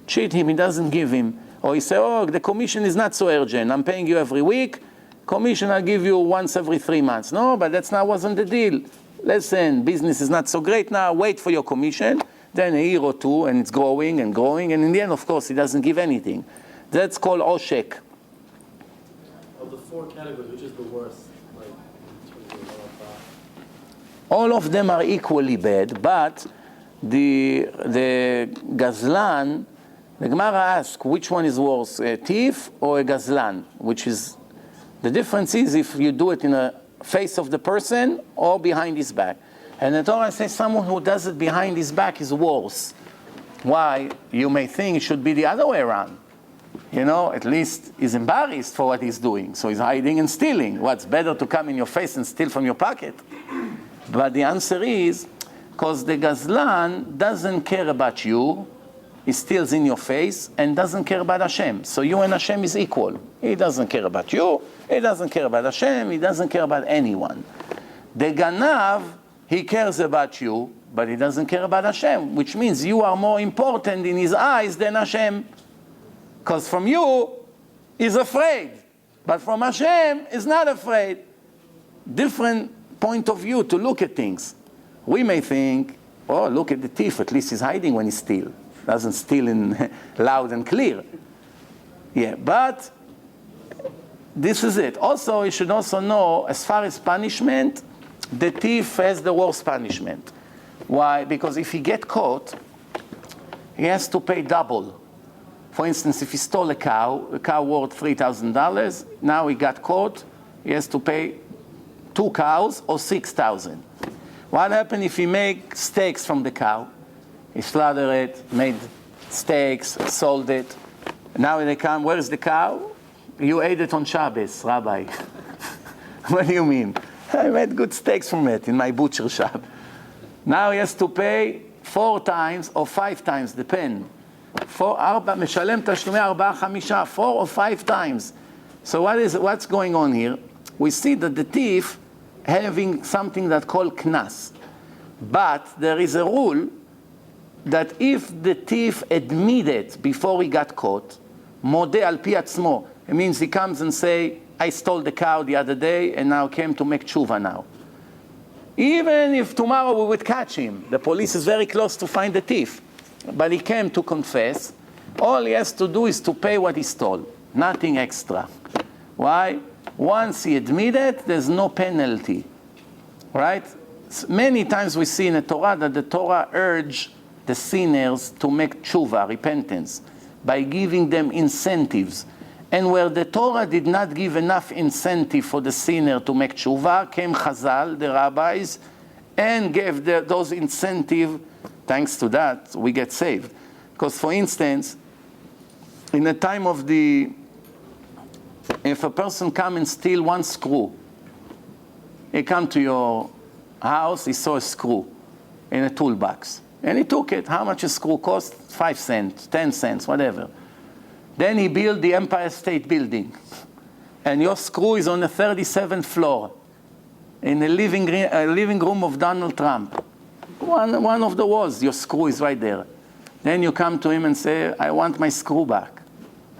He doesn't give him. Or he say, oh, the commission is not so urgent. I'm paying you every week. Commission I'll give you once every 3 months. No, but wasn't the deal. Listen, business is not so great now. Wait for your commission. Then a year or two, and it's growing and growing. And in the end, of course, he doesn't give anything. That's called oshek.
Of the four categories, which is the worst?
All of them are equally bad, but the gazlan, the Gemara asks, which one is worse, a thief or a gazlan? Which is, the difference is if you do it in the face of the person or behind his back. And the Torah says someone who does it behind his back is worse. Why? You may think it should be the other way around. At least he's embarrassed for what he's doing, so he's hiding and stealing. What's better to come in your face and steal from your pocket? But the answer is, because the gazlan doesn't care about you, he steals in your face and doesn't care about Hashem. So you and Hashem is equal. He doesn't care about you, he doesn't care about Hashem, he doesn't care about anyone. The ganav, he cares about you, but he doesn't care about Hashem, which means you are more important in his eyes than Hashem. Because from you, he's afraid. But from Hashem, he's not afraid. Different point of view to look at things. We may think, oh, look at the thief, at least he's hiding when he steals. Doesn't steal in loud and clear. Yeah, but this is it. Also, you should also know, as far as punishment, the thief has the worst punishment. Why? Because if he get caught, he has to pay double. For instance, if he stole a cow worth $3,000, now he got caught, he has to pay 2 cows or 6,000. What happens if he make steaks from the cow? He slaughtered it, made steaks, sold it. Now they come, where's the cow? You ate it on Shabbos, Rabbi. What do you mean? I made good steaks from it in my butcher shop. Now he has to pay 4 times or 5 times, depend. 4 or 5 times. So what's going on here? We see that the thief having something that called knas. But there is a rule that if the thief admitted before he got caught, modeh al pi atzmo, it means he comes and say, I stole the cow the other day and now came to make tshuva now. Even if tomorrow we would catch him, the police is very close to find the thief, but he came to confess, all he has to do is to pay what he stole, nothing extra. Why? Once he admitted, there's no penalty, right? Many times we see in the Torah that the Torah urge the sinners to make tshuva, repentance, by giving them incentives. And where the Torah did not give enough incentive for the sinner to make tshuva, came Chazal, the rabbis, and gave those incentive. Thanks to that, we get saved. Because, for instance, in the time of if a person come and steal one screw, he come to your house, he saw a screw in a toolbox, and he took it. How much a screw cost? 5 cents, 10 cents, whatever. Then he built the Empire State Building, and your screw is on the 37th floor, in the living room of Donald Trump. One of the walls, your screw is right there. Then you come to him and say, I want my screw back.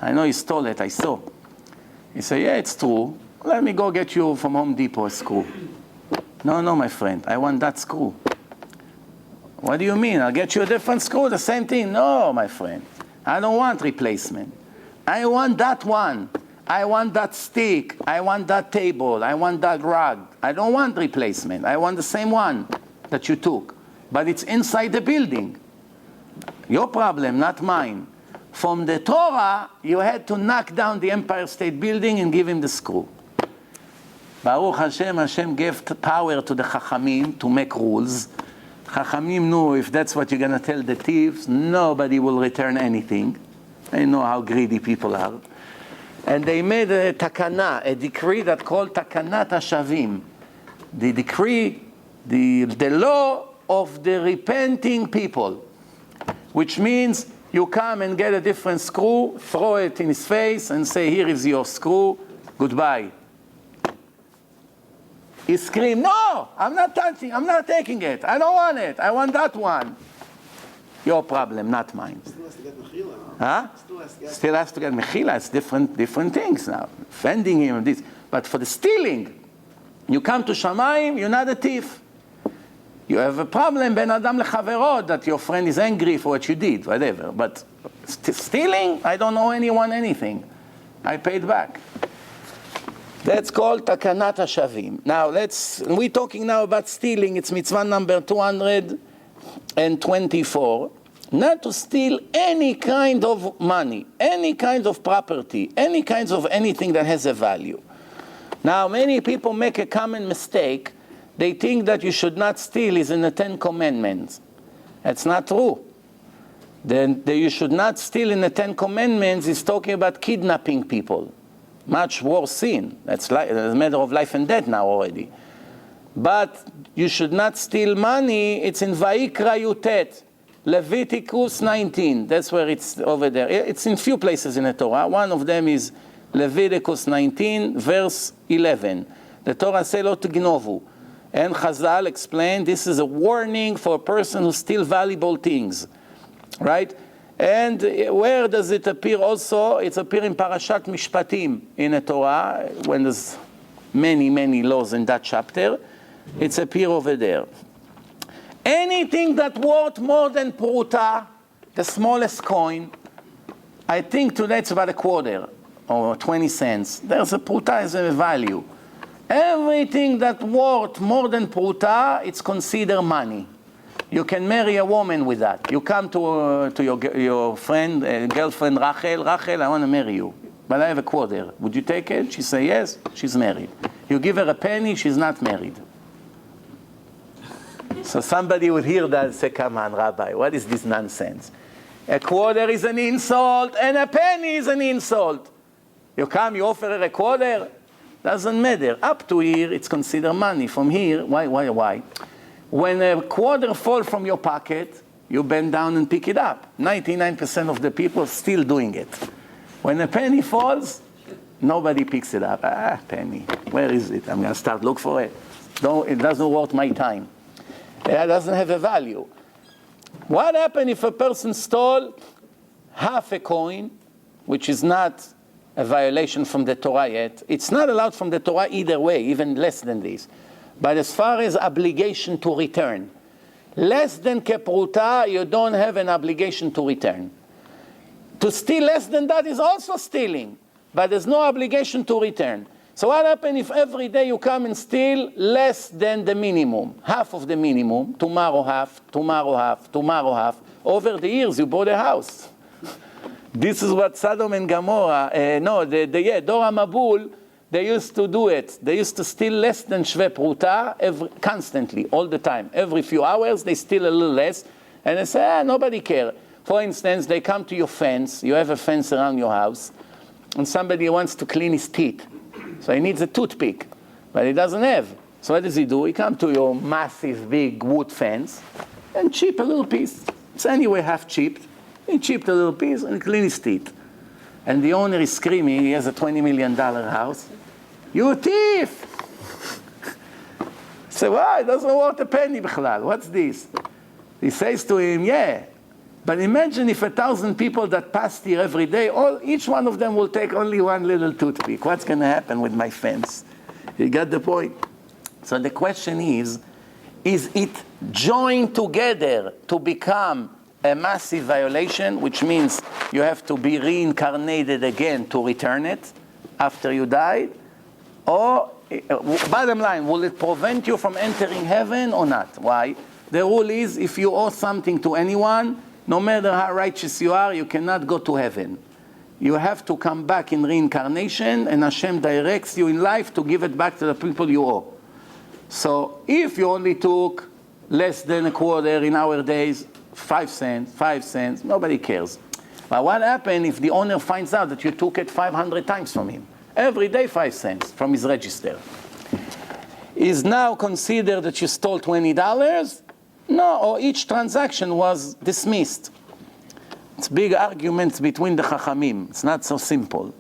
I know you stole it, I saw. He say, yeah, it's true. Let me go get you from Home Depot a screw. No, my friend, I want that screw. What do you mean? I'll get you a different screw, the same thing. No, my friend, I don't want replacement. I want that one. I want that stick. I want that table. I want that rug. I don't want replacement. I want the same one that you took. But it's inside the building. Your problem, not mine. From the Torah, you had to knock down the Empire State Building and give him the screw. Baruch Hashem, Hashem gave power to the Chachamim to make rules. Chachamim knew if that's what you're going to tell the thieves, nobody will return anything. They know how greedy people are. And they made a takana, a decree that called Takanat HaShavim. The decree, the law of the repenting people. Which means you come and get a different screw, throw it in his face and say, here is your screw, goodbye. He screamed, no, I'm not touching, I'm not taking it. I don't want it, I want that one. Your problem, not mine.
Still has to get mechila.
Huh? Still has to get mechila. It's different things now. Offending him, this. But for the stealing, you come to Shamayim, you're not a thief. You have a problem, ben adam lechavero, that your friend is angry for what you did, whatever. But stealing, I don't owe anyone anything. I paid back. That's called Takanat HaShavim. Now, we're talking now about stealing. It's mitzvah number 224. Not to steal any kind of money, any kind of property, any kinds of anything that has a value. Now, many people make a common mistake. They think that you should not steal is in the 10 Commandments. That's not true. Then you should not steal in the 10 Commandments is talking about kidnapping people. Much worse sin. That's a matter of life and death now already. But you should not steal money. It's in Vayikra Yutet, Leviticus 19. That's where it's over there. It's in few places in the Torah. One of them is Leviticus 19, verse 11. The Torah says, Lo tignovu. And Chazal explained this is a warning for a person who steals valuable things. Right? And where does it appear also? It appears in Parashat Mishpatim in the Torah, when there's many laws in that chapter. It's appear over there. Anything that worth more than pruta, the smallest coin, I think today it's about a quarter or 20 cents. There's a pruta as a value. Everything that worth more than pruta, it's considered money. You can marry a woman with that. You come to your friend, girlfriend Rachel, I want to marry you, but I have a quarter. Would you take it? She say yes, she's married. You give her a penny, she's not married. So somebody would hear that and say, come on, Rabbi, what is this nonsense? A quarter is an insult and a penny is an insult. You come, you offer her a quarter, doesn't matter. Up to here, it's considered money. From here, why? When a quarter falls from your pocket, you bend down and pick it up. 99% of the people are still doing it. When a penny falls, nobody picks it up. Penny, where is it? I'm going to start look for it. No, it doesn't worth my time. It doesn't have a value. What happens if a person stole half a coin, which is not a violation from the Torah yet? It's not allowed from the Torah either way, even less than this. But as far as obligation to return, less than kepruta, you don't have an obligation to return. To steal less than that is also stealing, but there's no obligation to return. So what happens if every day you come and steal less than the minimum, half of the minimum, tomorrow half, over the years you bought a house. This is what Sodom and Gomorrah, Dor HaMabul, they used to do it. They used to steal less than shve pruta constantly, all the time. Every few hours, they steal a little less. And they say, nobody cares. For instance, they come to your fence. You have a fence around your house. And somebody wants to clean his teeth. So he needs a toothpick. But he doesn't have. So what does he do? He comes to your massive, big wood fence and chip a little piece. It's anyway half chipped. He chipped a little piece and clean his teeth. And the owner is screaming, he has a $20 million house. You thief! So why? It doesn't worth a penny, bichlal. What's this? He says to him, yeah. But imagine if 1,000 people that passed here every day, each one of them will take only one little toothpick. What's going to happen with my fence? You got the point? So the question is it joined together to become a massive violation, which means you have to be reincarnated again to return it after you died? Or, bottom line, will it prevent you from entering heaven or not? Why? The rule is if you owe something to anyone, no matter how righteous you are, you cannot go to heaven. You have to come back in reincarnation, and Hashem directs you in life to give it back to the people you owe. So if you only took less than a quarter in our days, 5 cents, nobody cares. But what happens if the owner finds out that you took it 500 times from him? Every day 5 cents from his register. Is now considered that you stole $20? No, or each transaction was dismissed. It's big arguments between the Chachamim. It's not so simple.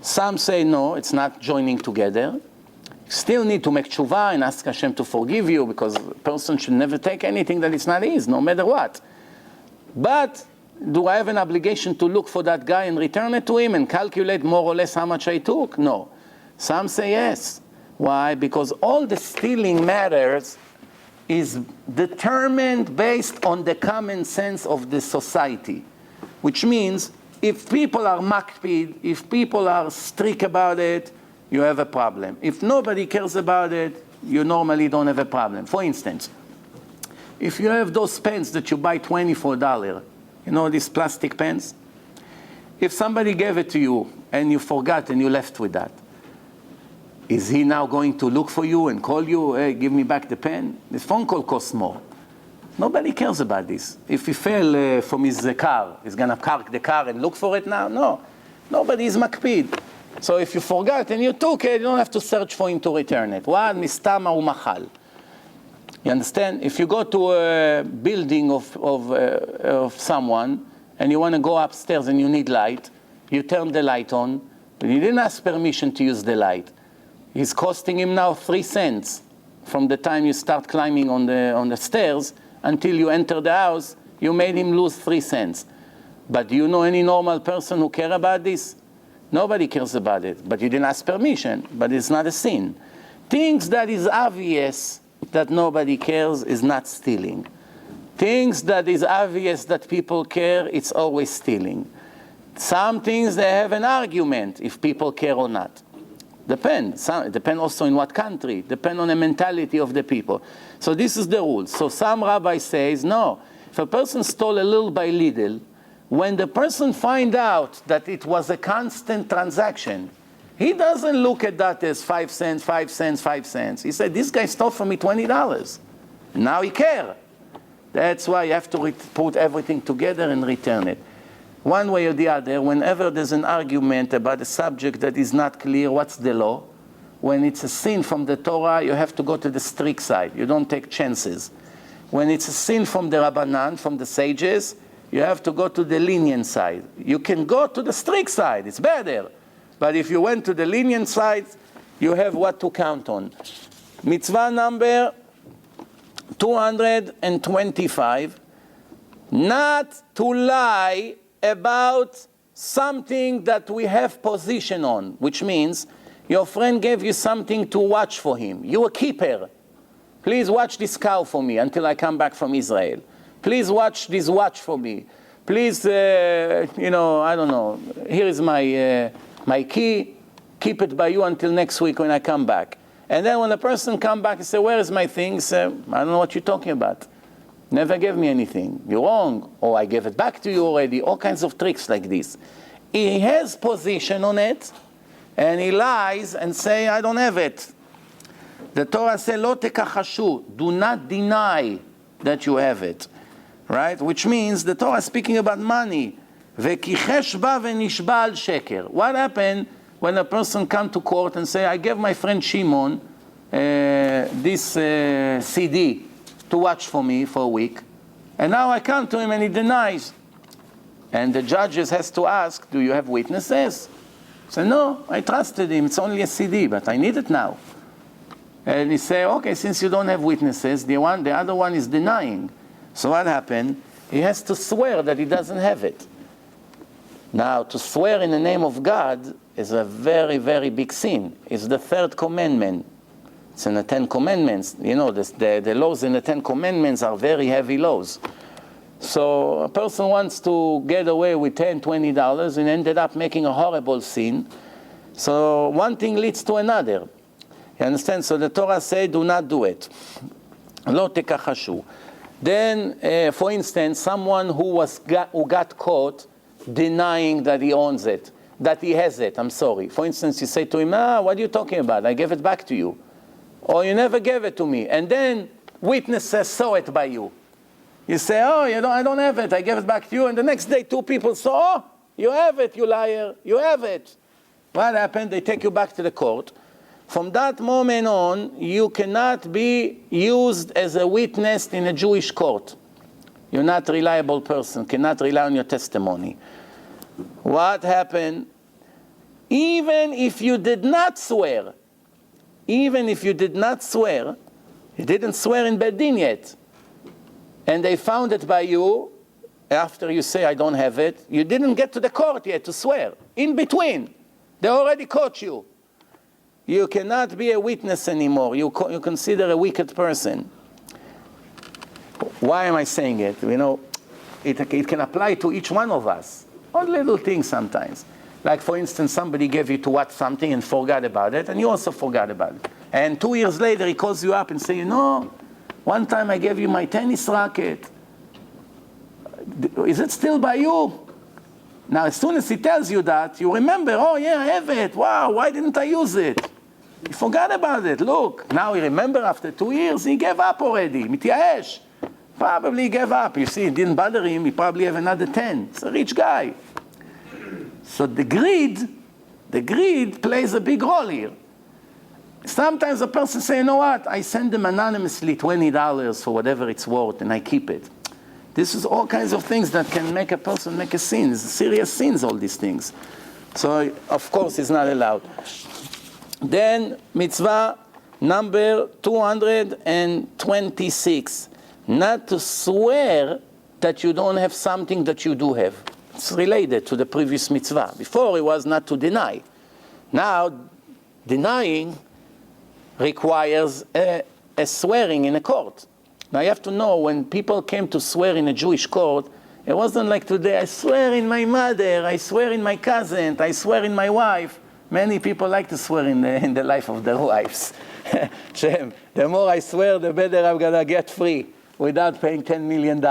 Some say no, it's not joining together. You still need to make tshuva and ask Hashem to forgive you, because a person should never take anything that is not his, no matter what. But do I have an obligation to look for that guy and return it to him and calculate more or less how much I took? No. Some say yes. Why? Because all the stealing matters is determined based on the common sense of the society. Which means if people are makpid, if people are strict about it, you have a problem. If nobody cares about it, you normally don't have a problem. For instance, if you have those pens that you buy $24, you know these plastic pens? If somebody gave it to you and you forgot and you left with that, is he now going to look for you and call you, hey, give me back the pen? The phone call costs more. Nobody cares about this. If he fell from his car, he's going to park the car and look for it now? No. Nobody is makpid. So if you forgot and you took it, you don't have to search for him to return it. What? Mistama umachal. You understand? If you go to a building of someone and you want to go upstairs and you need light, you turn the light on, but you didn't ask permission to use the light. It's costing him now 3 cents from the time you start climbing on the stairs until you enter the house. You made him lose 3 cents. But do you know any normal person who cares about this? Nobody cares about it. But you didn't ask permission. But it's not a sin. Things that is obvious that nobody cares is not stealing. Things that is obvious that people care, it's always stealing. Some things they have an argument if people care or not. Depends also in what country. Depend on the mentality of the people. So this is the rule. So some rabbi says, no, if a person stole a little by little, when the person find out that it was a constant transaction, he doesn't look at that as 5 cents, 5 cents, 5 cents. He said, this guy stole from me $20. Now he cares. That's why you have to put everything together and return it. One way or the other, whenever there's an argument about a subject that is not clear, what's the law? When it's a sin from the Torah, you have to go to the strict side. You don't take chances. When it's a sin from the Rabbanan, from the sages, you have to go to the lenient side. You can go to the strict side. It's better. But if you went to the lenient side, you have what to count on. Mitzvah number 225, not to lie about something that we have position on, which means your friend gave you something to watch for him. You're a keeper. Please watch this cow for me until I come back from Israel. Please watch this watch for me. Please, I don't know, here is my key. Keep it by you until next week when I come back. And then when the person come back and say, where is my thing? Say, I don't know what you're talking about. Never gave me anything. You're wrong. Or I gave it back to you already. All kinds of tricks like this. He has position on it. and he lies and say, I don't have it. The Torah says, lo tekachashu, do not deny that you have it. Right? Which means the Torah is speaking about money. Vekichesh ba venishba al sheker. What happened when a person come to court and say, I gave my friend Shimon this CD to watch for me for a week, and now I come to him and he denies. And the judges has to ask, do you have witnesses? Say, no, I trusted him, it's only a CD, but I need it now. And he say, okay, since you don't have witnesses, the other one is denying. So what happened? He has to swear that he doesn't have it. Now, to swear in the name of God is a very, very big sin. It's the third commandment. It's in the 10 Commandments. You know, the laws in the 10 Commandments are very heavy laws. So a person wants to get away with $10, $20 and ended up making a horrible sin. So one thing leads to another. You understand? So the Torah says, do not do it. Lo tekachashu. Then, for instance, someone who got caught denying that he owns it, that he has it, I'm sorry. For instance, you say to him, what are you talking about? I gave it back to you. Or you never gave it to me. And then witnesses saw it by you. You say, I don't have it. I gave it back to you. And the next day, 2 people saw, you have it, you liar. You have it. What happened? They take you back to the court. From that moment on, you cannot be used as a witness in a Jewish court. You're not a reliable person, cannot rely on your testimony. What happened? Even if you did not swear, you didn't swear in Beit Din yet, and they found it by you, after you say, I don't have it, you didn't get to the court yet to swear. In between, they already caught you. You cannot be a witness anymore. You consider a wicked person. Why am I saying it? You know, it can apply to each one of us. All little things sometimes. Like, for instance, somebody gave you to watch something and forgot about it, and you also forgot about it. And 2 years later, he calls you up and says, one time I gave you my tennis racket. Is it still by you? Now, as soon as he tells you that, you remember, I have it. Wow, why didn't I use it? He forgot about it. Look, now he remember after 2 years, he gave up already. Mityaesh. Probably he gave up. You see, it didn't bother him. He probably have another 10. He's a rich guy. So the greed plays a big role here. Sometimes a person say, I send them anonymously $20 for whatever it's worth, and I keep it. This is all kinds of things that can make a person make a sin. It's serious sins, all these things. So, of course, it's not allowed. Then, mitzvah number 226. Not to swear that you don't have something that you do have. It's related to the previous mitzvah. Before, it was not to deny. Now, denying requires a swearing in a court. Now you have to know, when people came to swear in a Jewish court, it wasn't like today, I swear in my mother, I swear in my cousin, I swear in my wife. Many people like to swear in the life of their wives. The more I swear, the better I'm going to get free without paying $10 million,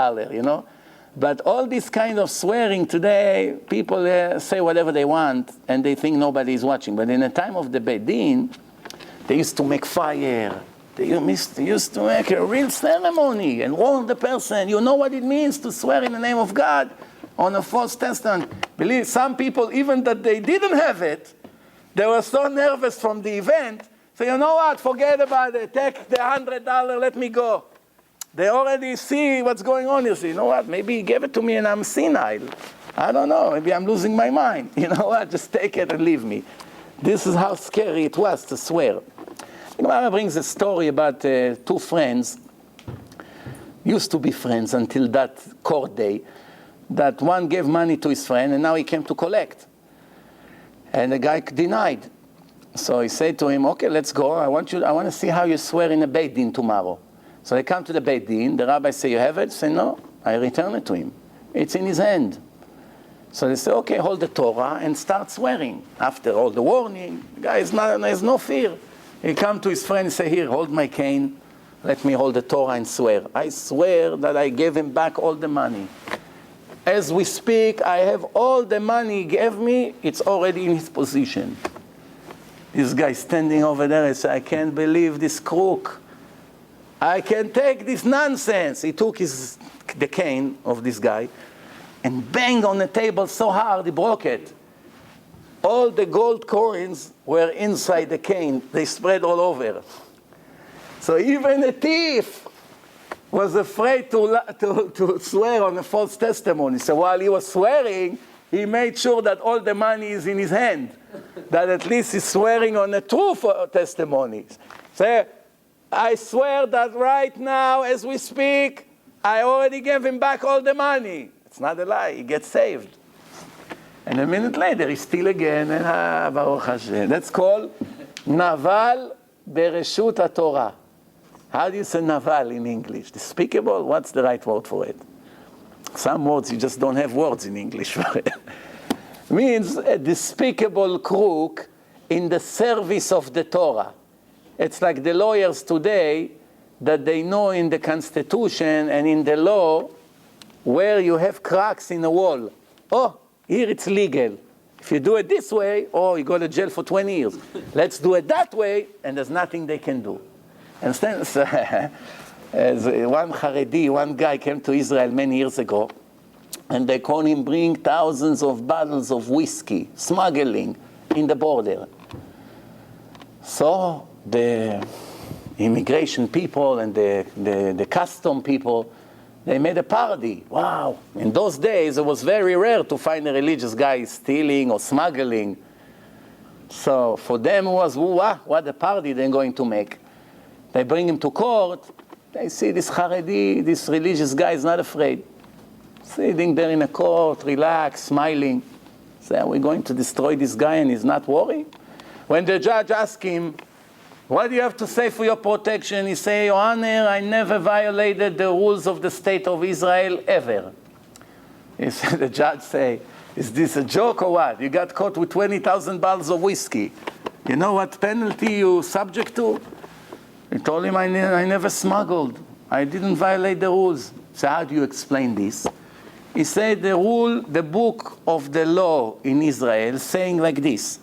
But all this kind of swearing today, people say whatever they want, and they think nobody is watching. But in the time of the Beit Din, they used to make fire. They used to make a real ceremony and warn the person. You know what it means to swear in the name of God on a false testament. Believe some people, even that they didn't have it, they were so nervous from the event. So you know what? Forget about it. Take the $100. Let me go. They already see what's going on. You see, you know what? Maybe he gave it to me and I'm senile. I don't know. Maybe I'm losing my mind. You know what? Just take it and leave me. This is how scary it was to swear. The Gemara brings a story about 2 friends, used to be friends until that court day, that one gave money to his friend and now he came to collect. And the guy denied. So he said to him, okay, let's go. I want to see how you swear in a Beit Din tomorrow. So they come to the Beit Din. The rabbi say, you have it? Say, no. I return it to him. It's in his hand. So they say, okay, hold the Torah and start swearing. After all the warning, the guy has no fear. He come to his friend and say, here, hold my cane. Let me hold the Torah and swear. I swear that I gave him back all the money. As we speak, I have all the money he gave me. It's already in his position. This guy standing over there and said, I can't believe this crook. I can't take this nonsense. He took the cane of this guy and banged on the table so hard he broke it. All the gold coins were inside the cane. They spread all over. So even a thief was afraid to swear on a false testimony. So while he was swearing, he made sure that all the money is in his hand, that at least he's swearing on a true testimony. So I swear that right now, as we speak, I already gave him back all the money. It's not a lie. He gets saved. And a minute later, he steals again. And Baruch Hashem. That's called Naval Bereshut HaTorah. How do you say naval in English? Despicable? What's the right word for it? Some words, you just don't have words in English for it. Means a despicable crook in the service of the Torah. It's like the lawyers today that they know in the Constitution and in the law where you have cracks in the wall. Oh, here it's legal. If you do it this way, oh, you go to jail for 20 years. Let's do it that way, and there's nothing they can do. Understand? So, as one Haredi, one guy came to Israel many years ago, and they called him bring thousands of bottles of whiskey, smuggling in the border. So the immigration people and the custom people, they made a party. Wow. In those days, it was very rare to find a religious guy stealing or smuggling. So for them, it was, what a party they're going to make. They bring him to court. They see this Haredi, this religious guy is not afraid. Sitting there in a court, relaxed, smiling. Say, are we going to destroy this guy and he's not worried? When the judge asked him, what do you have to say for your protection? He said, Your Honor, I never violated the rules of the state of Israel, ever. The judge say, is this a joke or what? You got caught with 20,000 bottles of whiskey. You know what penalty you subject to? He told him, I never smuggled. I didn't violate the rules. So how do you explain this? He said the book of the law in Israel saying like this: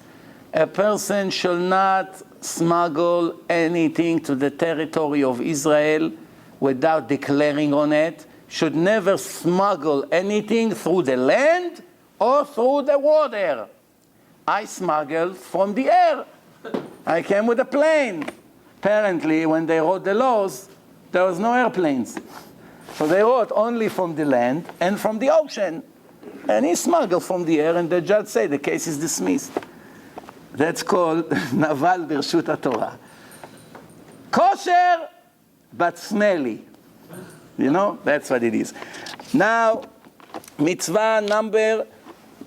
a person shall not smuggle anything to the territory of Israel without declaring on it, should never smuggle anything through the land or through the water. I smuggled from the air. I came with a plane. Apparently, when they wrote the laws, there was no airplanes. So they wrote only from the land and from the ocean. And he smuggled from the air, and the judge said the case is dismissed. That's called Naval Bereshut HaTorah. Kosher, but smelly. You know, that's what it is. Now, mitzvah number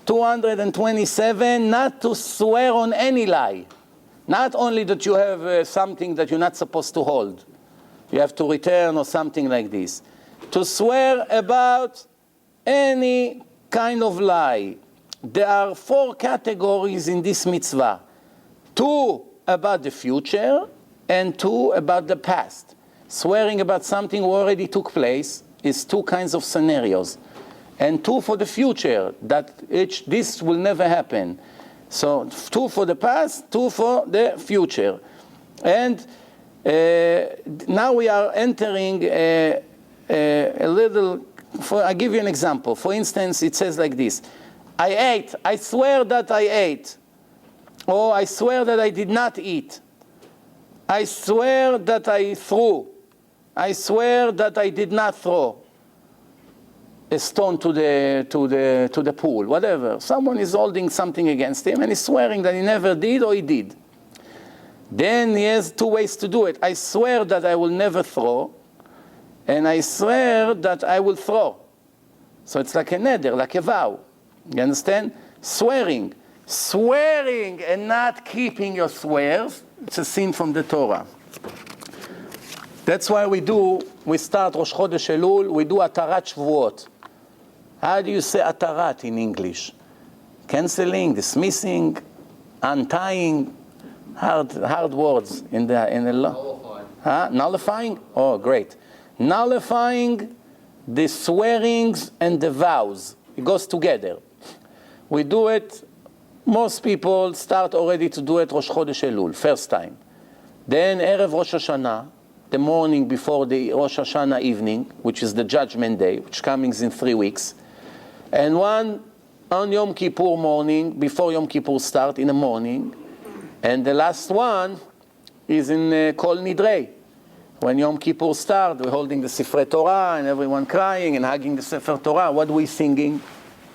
227, not to swear on any lie. Not only that you have something that you're not supposed to hold. You have to return or something like this. To swear about any kind of lie. There are 4 categories in this mitzvah. 2 about the future and 2 about the past. Swearing about something already took place is 2 kinds of scenarios. And 2 for the future, that this will never happen. So 2 for the past, 2 for the future. And now we are entering a little, I'll give you an example. For instance, it says like this: I ate, I swear that I ate. Or I swear that I did not eat. I swear that I threw. I swear that I did not throw a stone to the pool, whatever. Someone is holding something against him and he's swearing that he never did or he did. Then he has 2 ways to do it. I swear that I will never throw, and I swear that I will throw. So it's like a neder, like a vow. You understand? Swearing. Swearing and not keeping your swears, it's a sin from the Torah. That's why we start Rosh Chodesh Elul, we do Atarat Shvuot. How do you say Atarat in English? Canceling, dismissing, untying, hard words in the law. Nullifying. Huh? Nullifying? Oh, great. Nullifying the swearings and the vows. It goes together. We do it Most people start already to do it Rosh Chodesh Elul, first time. Then Erev Rosh Hashanah, the morning before the Rosh Hashanah evening, which is the Judgment Day, which comes in 3 weeks. And one on Yom Kippur morning, before Yom Kippur start in the morning. And the last one is in Kol Nidrei. When Yom Kippur start, we're holding the Sifrei Torah and everyone crying and hugging the Sefer Torah. What are we singing?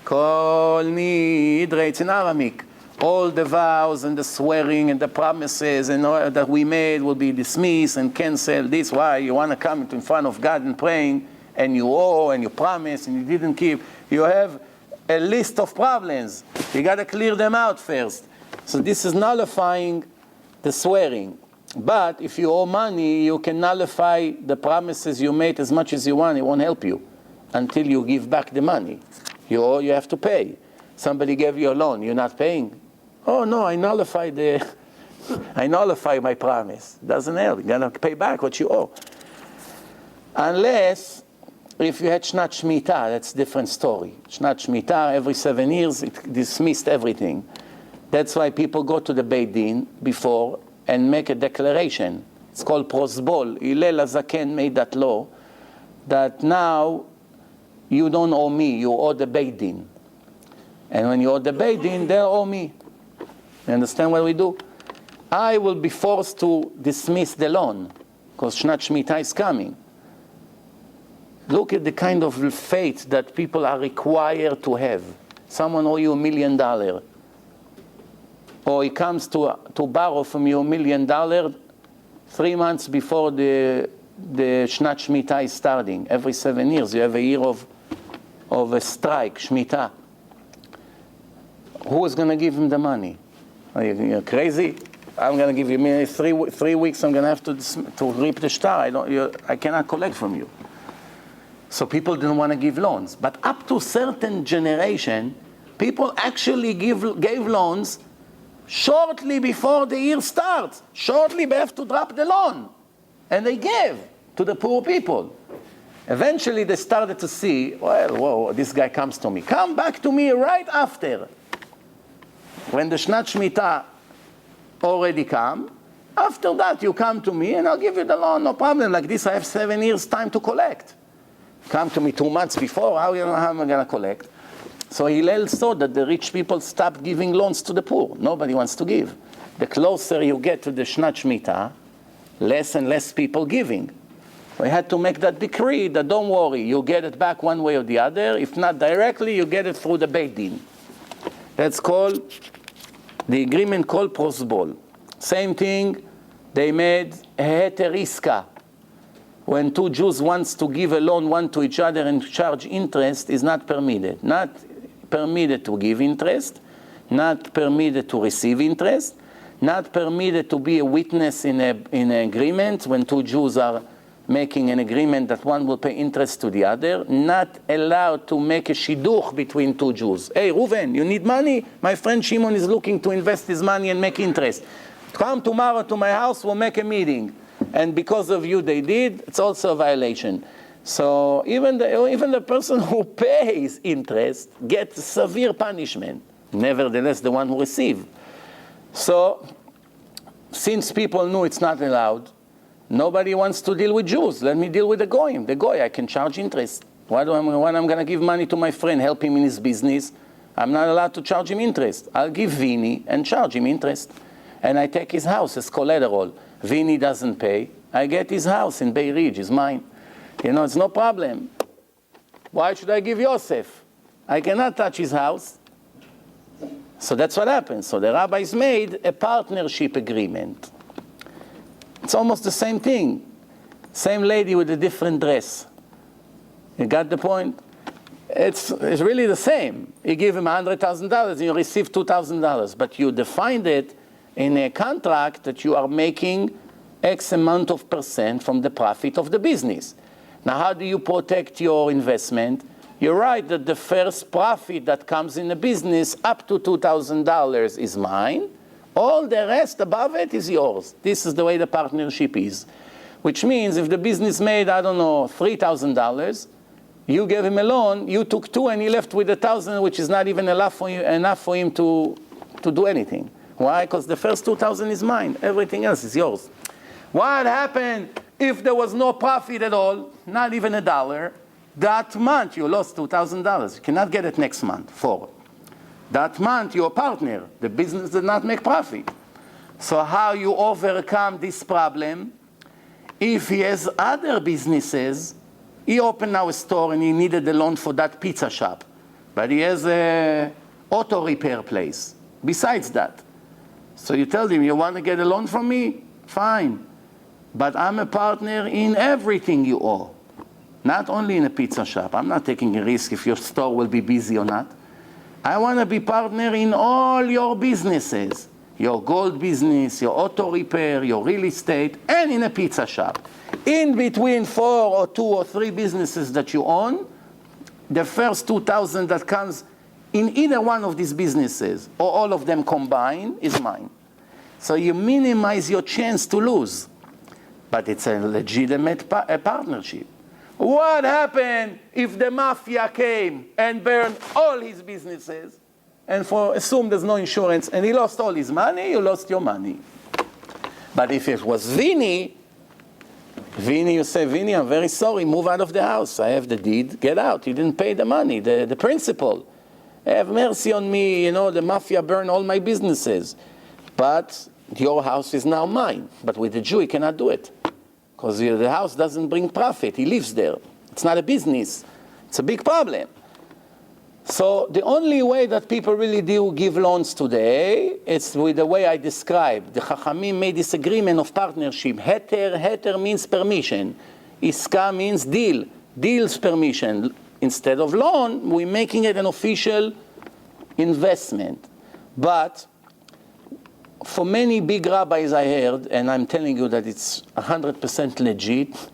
Kol Nidrei, it's in Aramaic. All the vows and the swearing and the promises and all that we made will be dismissed and canceled. This why you want to come in front of God and praying, and you owe and you promise and you didn't keep. You have a list of problems. You got to clear them out first. So this is nullifying the swearing. But if you owe money, you can nullify the promises you made as much as you want. It won't help you until you give back the money. You owe, you have to pay. Somebody gave you a loan, you're not paying. Oh no, I nullify my promise. Doesn't help. You're gonna pay back what you owe. Unless if you had Shnat Shemitah, that's a different story. Shnat Shemitah, every 7 years, it dismissed everything. That's why people go to the Beit Din before and make a declaration. It's called prosbol. Hillel HaZaken made that law that now you don't owe me, you owe the Beit Din. And when you owe the Beit Din, they owe me. You understand what we do? I will be forced to dismiss the loan because Shnat Shemitah is coming. Look at the kind of faith that people are required to have. Someone owe you $1 million. Or he comes to borrow from you $1 million 3 months before the Shnat Shemitah is starting. Every 7 years you have a year of a strike, Shemitah. Who is going to give him the money? Are you crazy? I'm going to give you 3 weeks. I'm going to have to reap the star. I cannot collect from you. So people didn't want to give loans. But up to a certain generation, people actually gave loans shortly before the year starts. Shortly they have to drop the loan. And they gave to the poor people. Eventually they started to see, well, whoa, this guy comes to me. Come back to me right after. When the Shnat Shemitah already come, after that you come to me and I'll give you the loan, no problem. Like this I have 7 years time to collect. Come to me 2 months before, how am I going to collect? So Hillel saw that the rich people stopped giving loans to the poor. Nobody wants to give. The closer you get to the Shnat Shemitah, less and less people giving. We had to make that decree that don't worry, you get it back one way or the other. If not directly, you get it through the Beit Din. That's called, the agreement called prosbol. Same thing, they made heter iska. When 2 Jews wants to give a loan one to each other and charge interest is not permitted. Not permitted to give interest, not permitted to receive interest, not permitted to be a witness in an agreement when 2 Jews are making an agreement that one will pay interest to the other, not allowed to make a shidduch between 2 Jews. Hey, Reuven, you need money? My friend Shimon is looking to invest his money and make interest. Come tomorrow to my house, we'll make a meeting. And because of you they did, it's also a violation. So even the person who pays interest gets severe punishment. Nevertheless, the one who receives. So since people knew it's not allowed, nobody wants to deal with Jews. Let me deal with the goyim. The goy, I can charge interest. When I'm going to give money to my friend, help him in his business, I'm not allowed to charge him interest. I'll give Vini and charge him interest. And I take his house as collateral. Vini doesn't pay. I get his house in Bay Ridge. It's mine. It's no problem. Why should I give Yosef? I cannot touch his house. So that's what happens. So the rabbis made a partnership agreement. It's almost the same thing. Same lady with a different dress. You got the point? It's really the same. You give him $100,000 and you receive $2,000. But you defined it in a contract that you are making X amount of percent from the profit of the business. Now, how do you protect your investment? You're right that the first profit that comes in the business up to $2,000 is mine. All the rest above it is yours. This is the way the partnership is. Which means if the business made, I don't know, $3,000, you gave him a loan, you took $2,000 and he left with $1,000, which is not even enough for him to to do anything. Why? Because the first 2,000 is mine. Everything else is yours. What happened if there was no profit at all, not even $1? That month you lost $2,000. You cannot get it next month. 4. That month you're a partner. The business did not make profit. So how you overcome this problem? If he has other businesses, he opened now a store and he needed a loan for that pizza shop. But he has a auto repair place besides that. So you tell him, you want to get a loan from me? Fine. But I'm a partner in everything you owe. Not only in a pizza shop. I'm not taking a risk if your store will be busy or not. I want to be partner in all your businesses. Your gold business, your auto repair, your real estate, and in a pizza shop. In between 4 or 2 or 3 businesses that you own, the first 2,000 that comes in either one of these businesses, or all of them combined, is mine. So you minimize your chance to lose. But it's a legitimate partnership. What happened if the mafia came and burned all his businesses, and assume there's no insurance, and he lost all his money? You lost your money. But if it was Vinny, you say, Vinny, I'm very sorry, move out of the house. I have the deed, get out. You didn't pay the money, the principal. Have mercy on me, the mafia burned all my businesses. But your house is now mine. But with the Jew, he cannot do it. Because the house doesn't bring profit. He lives there. It's not a business. It's a big problem. So the only way that people really do give loans today is with the way I described. The Chachamim made this agreement of partnership. Heter means permission. Iska means deal. Deal's permission. Instead of loan, we're making it an official investment. But for many big rabbis I heard, and I'm telling you that it's 100% legit,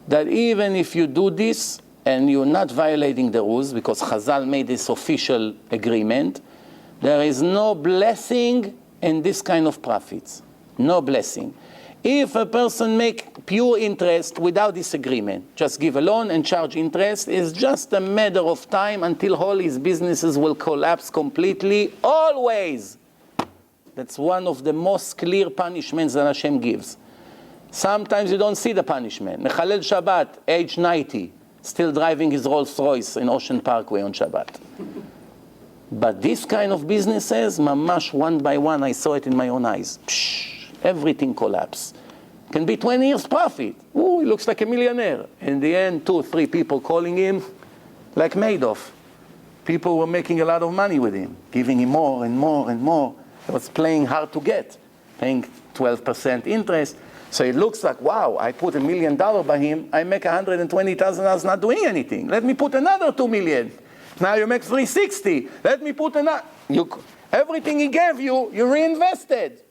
that even if you do this and you're not violating the rules, because Chazal made this official agreement, there is no blessing in this kind of profits. No blessing. If a person make pure interest without this agreement, just give a loan and charge interest, it's just a matter of time until all his businesses will collapse completely, always. That's one of the most clear punishments that Hashem gives. Sometimes you don't see the punishment. Mechalel Shabbat, age 90, still driving his Rolls Royce in Ocean Parkway on Shabbat. But this kind of businesses, mamash, one by one, I saw it in my own eyes. Everything collapse. Can be 20 years profit. Ooh, he looks like a millionaire. In the end, 2 or 3 people calling him like Madoff. People were making a lot of money with him, giving him more and more and more. He was playing hard to get, paying 12% interest. So it looks like, wow, I put $1 million by him, I make $120,000 not doing anything. Let me put another $2 million. Now you make $360. Let me put another. Everything he gave you, you reinvested.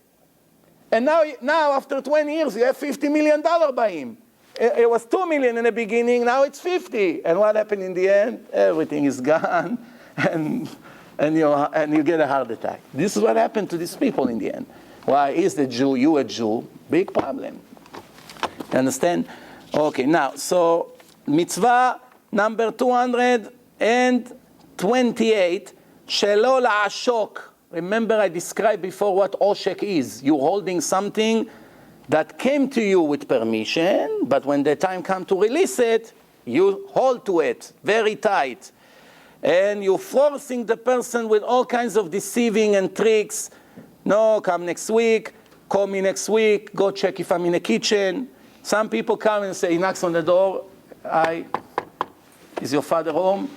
And now after 20 years, you have $50 million by him. It was $2 million in the beginning, now it's 50. And what happened in the end? Everything is gone, and you get a heart attack. This is what happened to these people in the end. Why is the Jew, you a Jew? Big problem. You understand? Okay, now, so mitzvah number 228, shelo la'ashok. Remember I described before what oshek is. You're holding something that came to you with permission, but when the time comes to release it, you hold to it very tight. And you're forcing the person with all kinds of deceiving and tricks. No, come next week, call me next week, go check if I'm in the kitchen. Some people come and say, he knocks on the door, is your father home?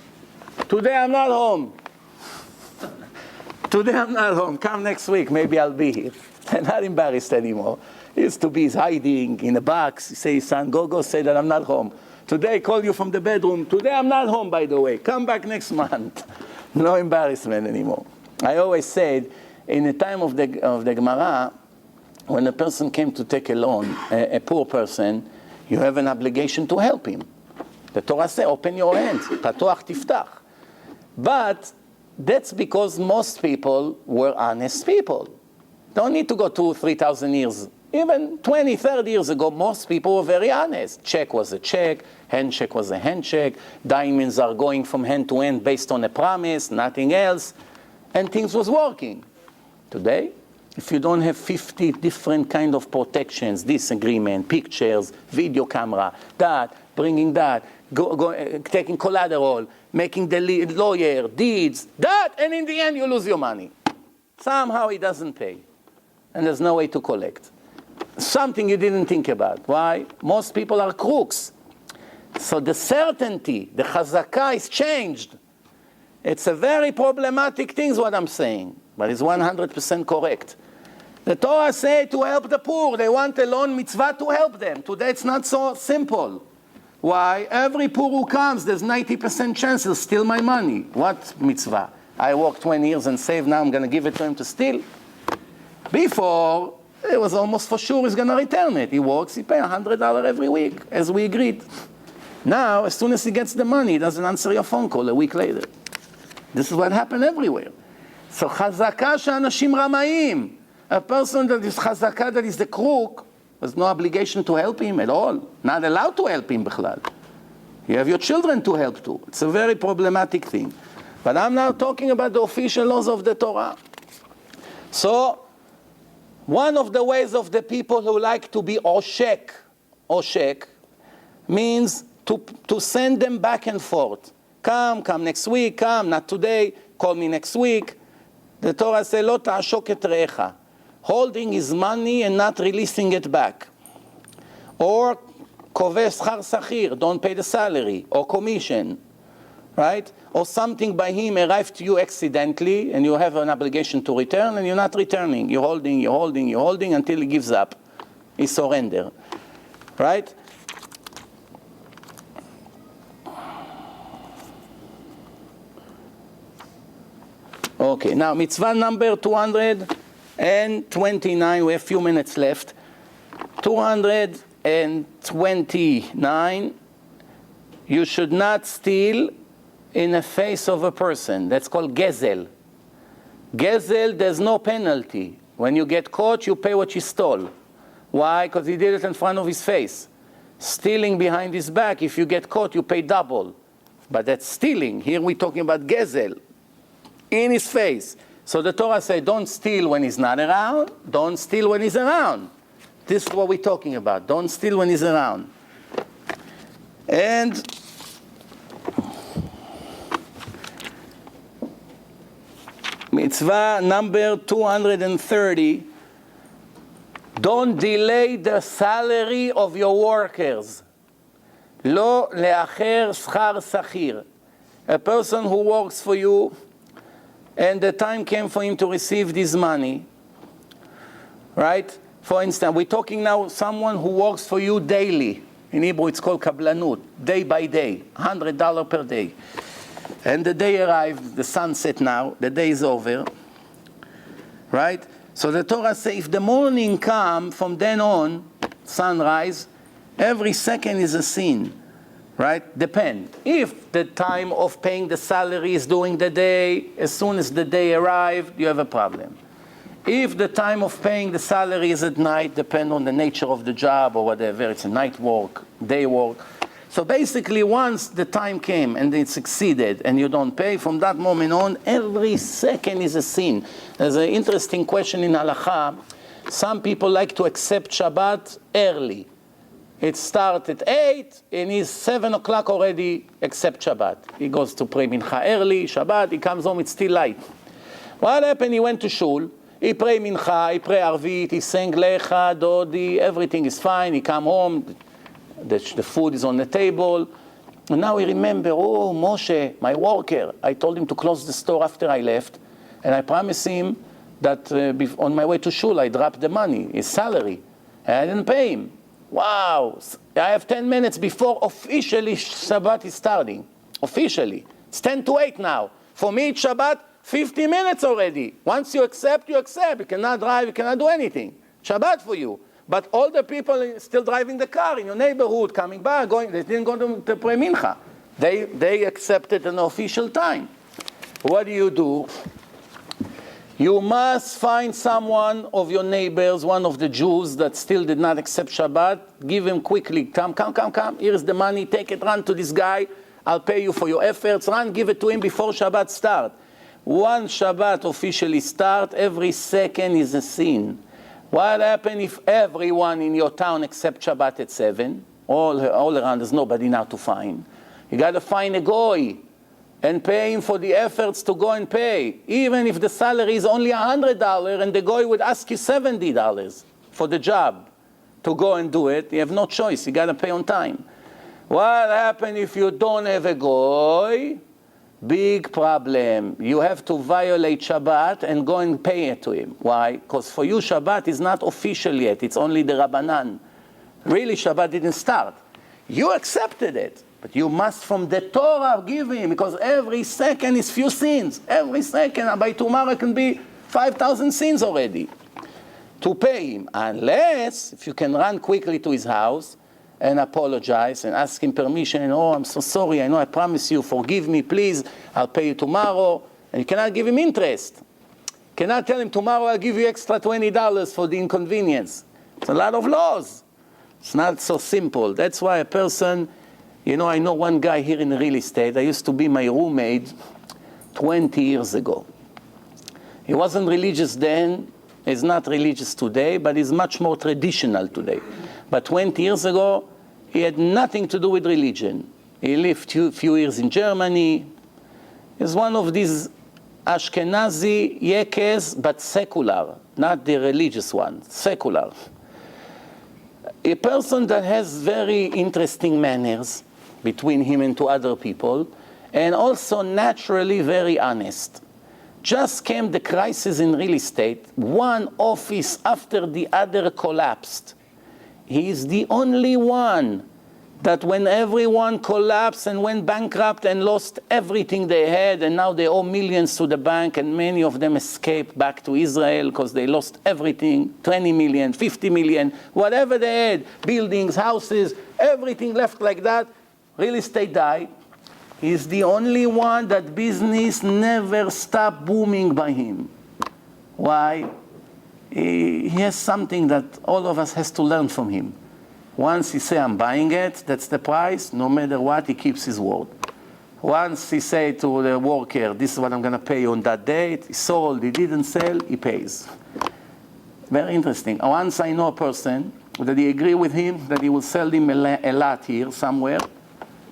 Today I'm not home. Today I'm not home, come next week, maybe I'll be here. They're not embarrassed anymore. He used to be he's hiding in a box. He says, son, go say that I'm not home. Today I call you from the bedroom. Today I'm not home, by the way. Come back next month. No embarrassment anymore. I always said, in the time of the Gemara, when a person came to take a loan, a poor person, you have an obligation to help him. The Torah says, open your hands. Patoach tiftach. But that's because most people were honest people. Don't need to go 2,000-3,000 years. Even 20, 30 years ago, most people were very honest. Check was a check, handshake was a handshake, diamonds are going from hand to hand based on a promise, nothing else, and things was working. Today, if you don't have 50 different kind of protections, disagreement, pictures, video camera, that, bringing that, taking collateral, making the lawyer, deeds, that, and in the end you lose your money. Somehow he doesn't pay, and there's no way to collect. Something you didn't think about. Why? Most people are crooks. So the certainty, the chazakah is changed. It's a very problematic thing, is what I'm saying, but it's 100% correct. The Torah say to help the poor. They want a loan mitzvah to help them. Today it's not so simple. Why? Every poor who comes, there's 90% chance he'll steal my money. What mitzvah? I worked 20 years and saved, now I'm going to give it to him to steal? Before, it was almost for sure he's going to return it. He works, he pays $100 every week, as we agreed. Now, as soon as he gets the money, he doesn't answer your phone call a week later. This is what happened everywhere. So chazakah she'anashim ramayim. A person that is chazakah, that is the crook, there's no obligation to help him at all. Not allowed to help him bichlal. You have your children to help too. It's a very problematic thing. But I'm now talking about the official laws of the Torah. So, one of the ways of the people who like to be oshek, means to send them back and forth. Come next week, come, not today, call me next week. The Torah says, lo ta'ashok et re'echa. Holding his money and not releasing it back. Or, koveh schar sachir, don't pay the salary, or commission, right? Or something by him arrived to you accidentally, and you have an obligation to return, and you're not returning. You're holding until he gives up. He surrenders, right? Okay, now mitzvah number 229, we have a few minutes left. 229, you should not steal in the face of a person. That's called gezel. Gezel, there's no penalty. When you get caught, you pay what you stole. Why? Because he did it in front of his face. Stealing behind his back, if you get caught, you pay double. But that's stealing. Here we're talking about gezel. In his face. So the Torah says, don't steal when he's not around, don't steal when he's around. This is what we're talking about. Don't steal when he's around. And mitzvah number 230, don't delay the salary of your workers. Lo le'acher schar sachir. A person who works for you, and the time came for him to receive this money, right? For instance, we're talking now someone who works for you daily. In Hebrew, it's called kablanut, day by day, $100 per day. And the day arrived, the sunset now, the day is over, right? So the Torah says, if the morning comes, from then on, sunrise, every second is a sin. Right? Depend. If the time of paying the salary is during the day, as soon as the day arrived, you have a problem. If the time of paying the salary is at night, depend on the nature of the job or whatever, it's a night work, day work. So basically, once the time came and it succeeded and you don't pay, from that moment on, every second is a sin. There's an interesting question in Halakha. Some people like to accept Shabbat early. It starts at 8, and he's 7 o'clock already, except Shabbat. He goes to pray Mincha early, Shabbat, he comes home, it's still light. What happened? He went to shul, he prayed Mincha, he prayed Arvit, he sang Lecha, Dodi, everything is fine, he come home, the food is on the table, and now he remember, oh, Moshe, my worker, I told him to close the store after I left, and I promised him that on my way to shul, I dropped the money, his salary, and I didn't pay him. Wow, I have 10 minutes before officially Shabbat is starting. Officially. It's 10 to 8 now. For me, it's Shabbat, 50 minutes already. Once you accept, you accept. You cannot drive, you cannot do anything. Shabbat for you. But all the people still driving the car in your neighborhood, coming back, going, they didn't go to pray Mincha. They accepted an official time. What do? You must find someone of your neighbors, one of the Jews that still did not accept Shabbat. Give him quickly, come. Here's the money, take it, run to this guy. I'll pay you for your efforts. Run, give it to him before Shabbat starts. One Shabbat officially start, every second is a sin. What happens if everyone in your town except Shabbat at 7? All around, there's nobody now to find. You got to find a goy and pay him for the efforts to go and pay. Even if the salary is only $100 and the goy would ask you $70 for the job to go and do it, you have no choice. You got to pay on time. What happens if you don't have a goy? Big problem. You have to violate Shabbat and go and pay it to him. Why? Because for you Shabbat is not official yet. It's only the Rabbanan. Really Shabbat didn't start. You accepted it. But you must from the Torah give him, because every second is few sins. Every second, and by tomorrow it can be 5,000 sins already. To pay him. Unless, if you can run quickly to his house and apologize and ask him permission. Oh, I'm so sorry. I know I promised you. Forgive me, please. I'll pay you tomorrow. And you cannot give him interest. You cannot tell him tomorrow I'll give you extra $20 for the inconvenience. It's a lot of laws. It's not so simple. That's why a person, I know one guy here in real estate. I used to be my roommate 20 years ago. He wasn't religious then. He's not religious today, but he's much more traditional today. But 20 years ago, he had nothing to do with religion. He lived few years in Germany. He's one of these Ashkenazi yekes, but secular, not the religious one, secular. A person that has very interesting manners between him and to other people, and also naturally very honest. Just came the crisis in real estate. One office after the other collapsed. He is the only one that when everyone collapsed and went bankrupt and lost everything they had, and now they owe millions to the bank, and many of them escaped back to Israel because they lost everything, 20 million, 50 million, whatever they had, buildings, houses, everything left like that. Real estate died. He's the only one that business never stopped booming by him. Why? He has something that all of us has to learn from him. Once he say, I'm buying it, that's the price, no matter what, he keeps his word. Once he say to the worker, this is what I'm going to pay you on that date, he sold, he didn't sell, he pays. Very interesting. Once I know a person that he agree with him that he will sell him a lot here somewhere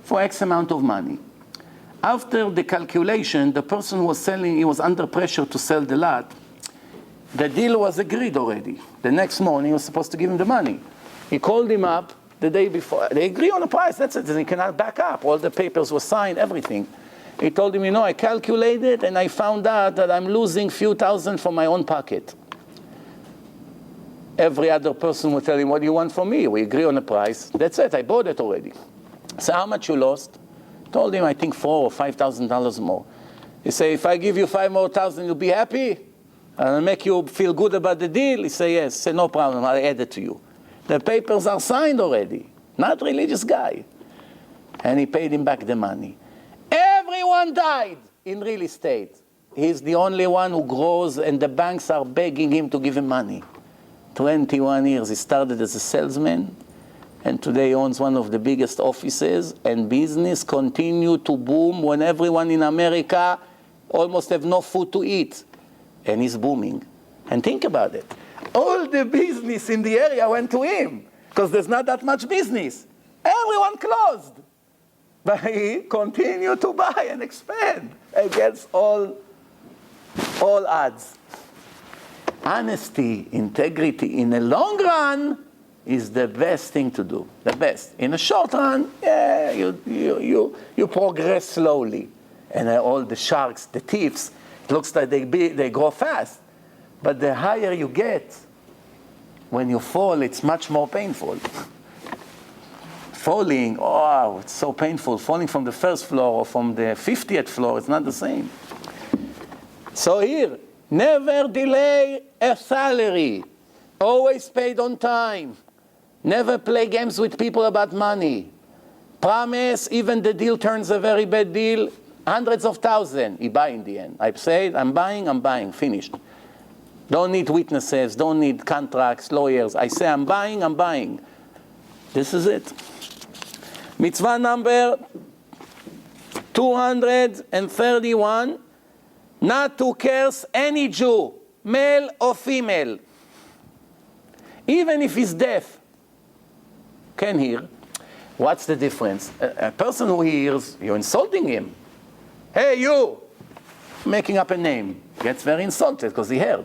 for X amount of money. After the calculation, the person who was selling, he was under pressure to sell the lot. The deal was agreed already. The next morning, he was supposed to give him the money. He called him up the day before. They agree on the price. That's it. He cannot back up. All the papers were signed, everything. He told him, I calculated and I found out that I'm losing few thousand from my own pocket. Every other person would tell him, what do you want from me? We agree on the price. That's it. I bought it already. So how much you lost? Told him, I think $4,000 or $5,000 more. He say, if I give you $5,000 more, you'll be happy? And I'll make you feel good about the deal? He say, yes. Say, no problem, I'll add it to you. The papers are signed already. Not religious guy. And he paid him back the money. Everyone died in real estate. He's the only one who grows, and the banks are begging him to give him money. 21 years. He started as a salesman, and today he owns one of the biggest offices, and business continue to boom when everyone in America almost have no food to eat. And he's booming. And think about it. All the business in the area went to him because there's not that much business. Everyone closed. But he continued to buy and expand against all odds. Honesty, integrity in the long run is the best thing to do. The best. In the short run, you progress slowly. And all the sharks, the thieves, it looks like they grow fast. But the higher you get, when you fall, it's much more painful. Falling, it's so painful. Falling from the first floor or from the 50th floor, it's not the same. So here, never delay a salary. Always paid on time. Never play games with people about money. Promise, even the deal turns a very bad deal, hundreds of thousands, you buy in the end. I said, I'm buying, finished. Don't need witnesses, don't need contracts, lawyers. I say, I'm buying. This is it. Mitzvah number 231. not to curse any Jew, male or female, even if he's deaf, can hear. What's the difference? A person who hears, you're insulting him. Hey, you! Making up a name. Gets very insulted because he heard.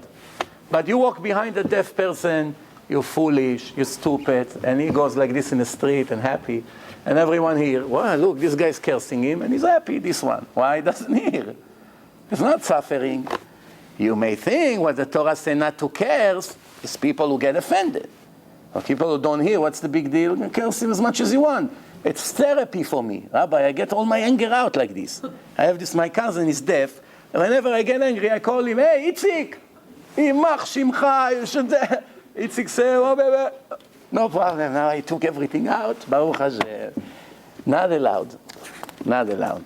But you walk behind a deaf person, you're foolish, you're stupid, and he goes like this in the street and happy. And everyone here, wow, look, this guy's cursing him, and he's happy, this one. Why? He doesn't hear. He's not suffering. You may think what the Torah says not to curse is people who get offended. Or people who don't hear, what's the big deal? You can curse him as much as you want. It's therapy for me. Rabbi, I get all my anger out like this. I have this, my cousin is deaf, and whenever I get angry, I call him, hey, Itzik! Imach Shimcha, you should... Itzik say, oh, baby. No problem, now I took everything out. Baruch Hashem. Not allowed. Not allowed.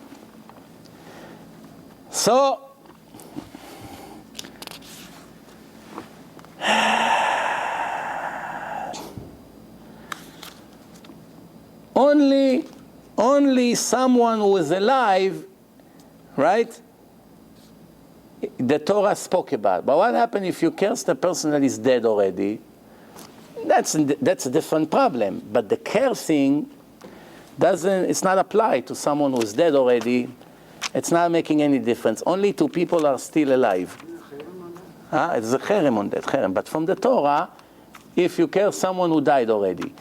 So, only someone who is alive, right? The Torah spoke about. But what happens if you curse the person that is dead already? That's a different problem. But the cursing it's not applied to someone who is dead already. It's not making any difference. Only to people who are still alive. It's a cherem on that, cherem. But from the Torah, if you curse someone who died already,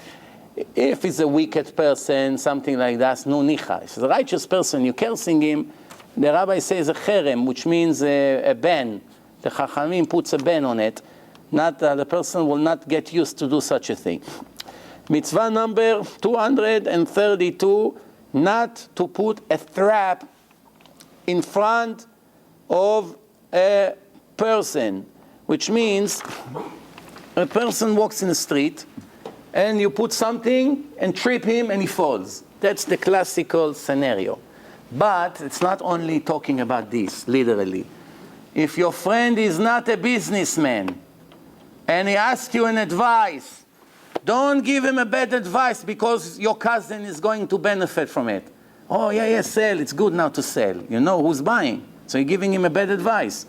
if it's a wicked person, something like that, no nicha. If it's a righteous person, you're cursing him, the rabbi says a cherem, which means a ban. The chachamim puts a ban on it. Not the person will not get used to do such a thing. Mitzvah number 232, not to put a trap in front of a person, which means a person walks in the street and you put something and trip him and he falls. That's the classical scenario. But it's not only talking about this, literally. If your friend is not a businessman and he asks you an advice, don't give him a bad advice because your cousin is going to benefit from it. Oh, yeah, sell. It's good now to sell. You know who's buying. So you're giving him a bad advice.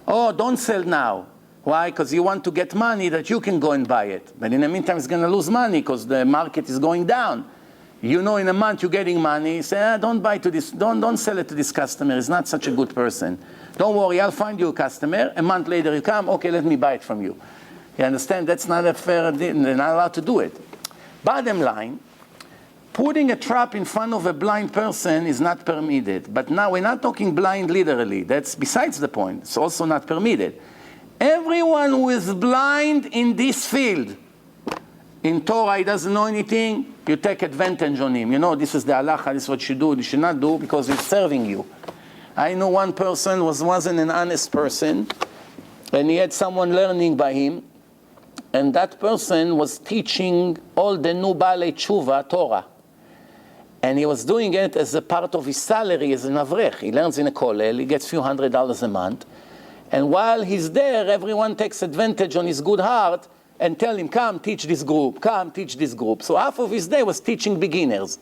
Oh, don't sell now. Why? Because you want to get money that you can go and buy it. But in the meantime, it's going to lose money because the market is going down. You know in a month you're getting money. You say, don't buy to this. Don't sell it to this customer. He's not such a good person. Don't worry, I'll find you a customer. A month later you come. Okay, let me buy it from you. You understand? That's not a fair deal. They're not allowed to do it. Bottom line, putting a trap in front of a blind person is not permitted. But now we're not talking blind literally. That's besides the point. It's also not permitted. Everyone who is blind in this field, in Torah, he doesn't know anything, you take advantage on him. You know, this is the halacha, this is what you do, you should not do because he's serving you. I know one person wasn't an honest person, and he had someone learning by him, and that person was teaching all the new Baalei Tshuva Torah. And he was doing it as a part of his salary as an avrech. He learns in a kollel, he gets a few $100s a month. And while he's there, everyone takes advantage on his good heart and tell him, come teach this group, come teach this group. So half of his day was teaching beginners,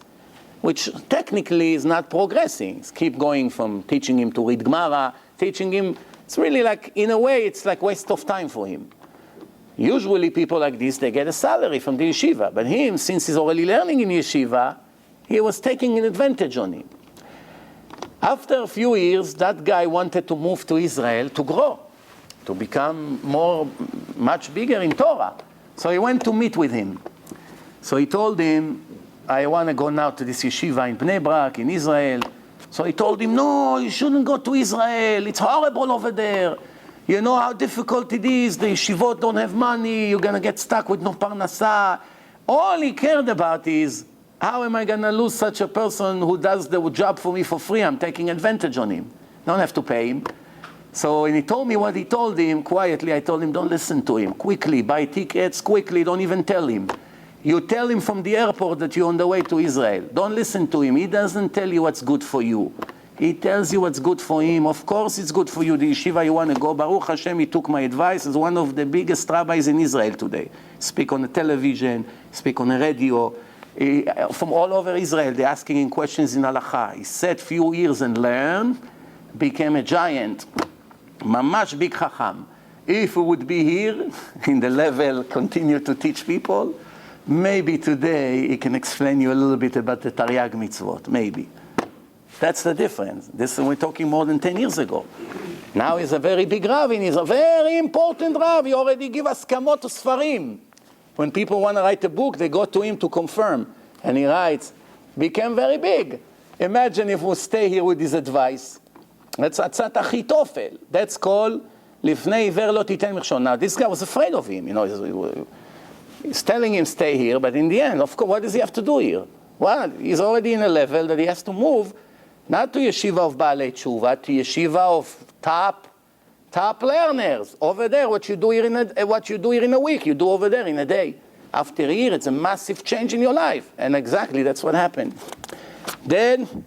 which technically is not progressing. It's keep going from teaching him to read Gemara, teaching him. It's really like, in a way, it's like waste of time for him. Usually people like this, they get a salary from the yeshiva. But him, since he's already learning in yeshiva, he was taking an advantage on him. After a few years, that guy wanted to move to Israel to grow, to become much bigger in Torah. So he went to meet with him. So he told him, I want to go now to this yeshiva in Bnei Brak, in Israel. So he told him, no, you shouldn't go to Israel. It's horrible over there. You know how difficult it is. The yeshivot don't have money. You're going to get stuck with no parnasah. All he cared about is, how am I going to lose such a person who does the job for me for free? I'm taking advantage on him. Don't have to pay him. So when he told me what he told him, quietly I told him, don't listen to him. Quickly, buy tickets, quickly, don't even tell him. You tell him from the airport that you're on the way to Israel. Don't listen to him. He doesn't tell you what's good for you. He tells you what's good for him. Of course it's good for you. The yeshiva you want to go. Baruch Hashem, he took my advice. He's one of the biggest rabbis in Israel today. Speak on the television, speak on the radio. From all over Israel, they're asking him questions in halakha. He sat few years and learned, became a giant. Mamash big chacham. If we would be here in the level, continue to teach people, maybe today he can explain you a little bit about the Taryag mitzvot, maybe. That's the difference. This we're talking more than 10 years ago. Now he's a very big Rav, and he's a very important Rav. He already give us kamot to Sfarim. When people want to write a book, they go to him to confirm. And he writes, became very big. Imagine if we stay here with his advice. That's atzat achitofel. That's called lifnei iver lo titen michshon. Now this guy was afraid of him. He's telling him stay here, but in the end, of course, what does he have to do here? Well, he's already in a level that he has to move, not to yeshiva of Baalei Tshuva, to yeshiva of top learners. Over there, what you do here in a week, you do over there in a day. After a year, it's a massive change in your life. And exactly, that's what happened. Then,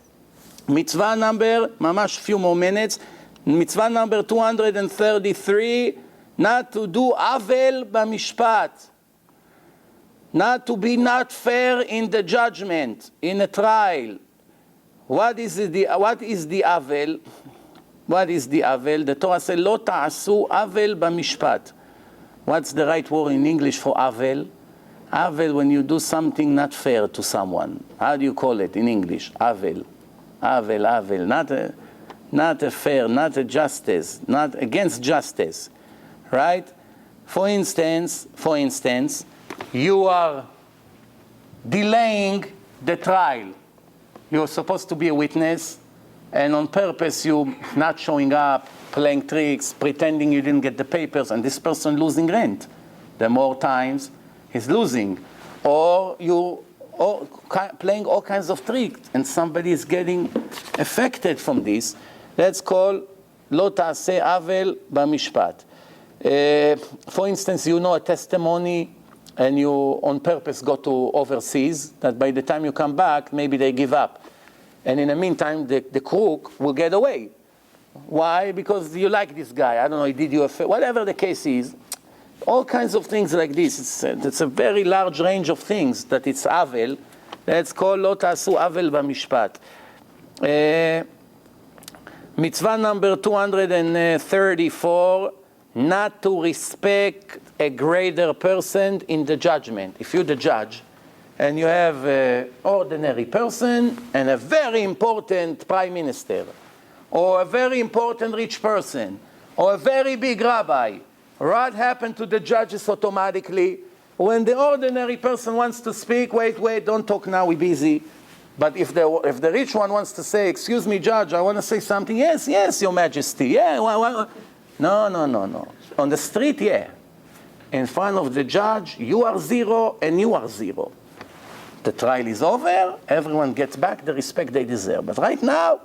mitzvah number, mamash few more minutes, mitzvah number 233, not to do avel b'mishpat. Not to be not fair in the judgment, in a trial. What is the avel? What is the avel? The Torah says, lo ta'asu avel b'mishpat. What's the right word in English for avel? Avel, when you do something not fair to someone. How do you call it in English? Avel. Avel. Not a fair, not a justice, not against justice. Right? For instance, you are delaying the trial. You're supposed to be a witness, and on purpose you're not showing up, playing tricks, pretending you didn't get the papers, and this person losing rent. The more times he's losing. Or you're playing all kinds of tricks, and somebody is getting affected from this. That's called lo ta'aseh avel b'mishpat. For instance, a testimony, and you on purpose go to overseas, that by the time you come back, maybe they give up. And in the meantime, the crook will get away. Why? Because you like this guy. I don't know, he did you a favor. Whatever the case is, all kinds of things like this. It's a very large range of things that it's avel. That's called lo ta'asu avel b'mishpat. Mitzvah number 234, not to respect a greater person in the judgment. If you're the judge and you have an ordinary person and a very important prime minister, or a very important rich person, or a very big rabbi, what happened to the judges automatically? When the ordinary person wants to speak, wait, don't talk now, we're busy. But if the rich one wants to say, excuse me, judge, I want to say something, yes, your majesty, yeah, no. On the street, yeah. In front of the judge, you are zero and you are zero. The trial is over, everyone gets back the respect they deserve. But right now,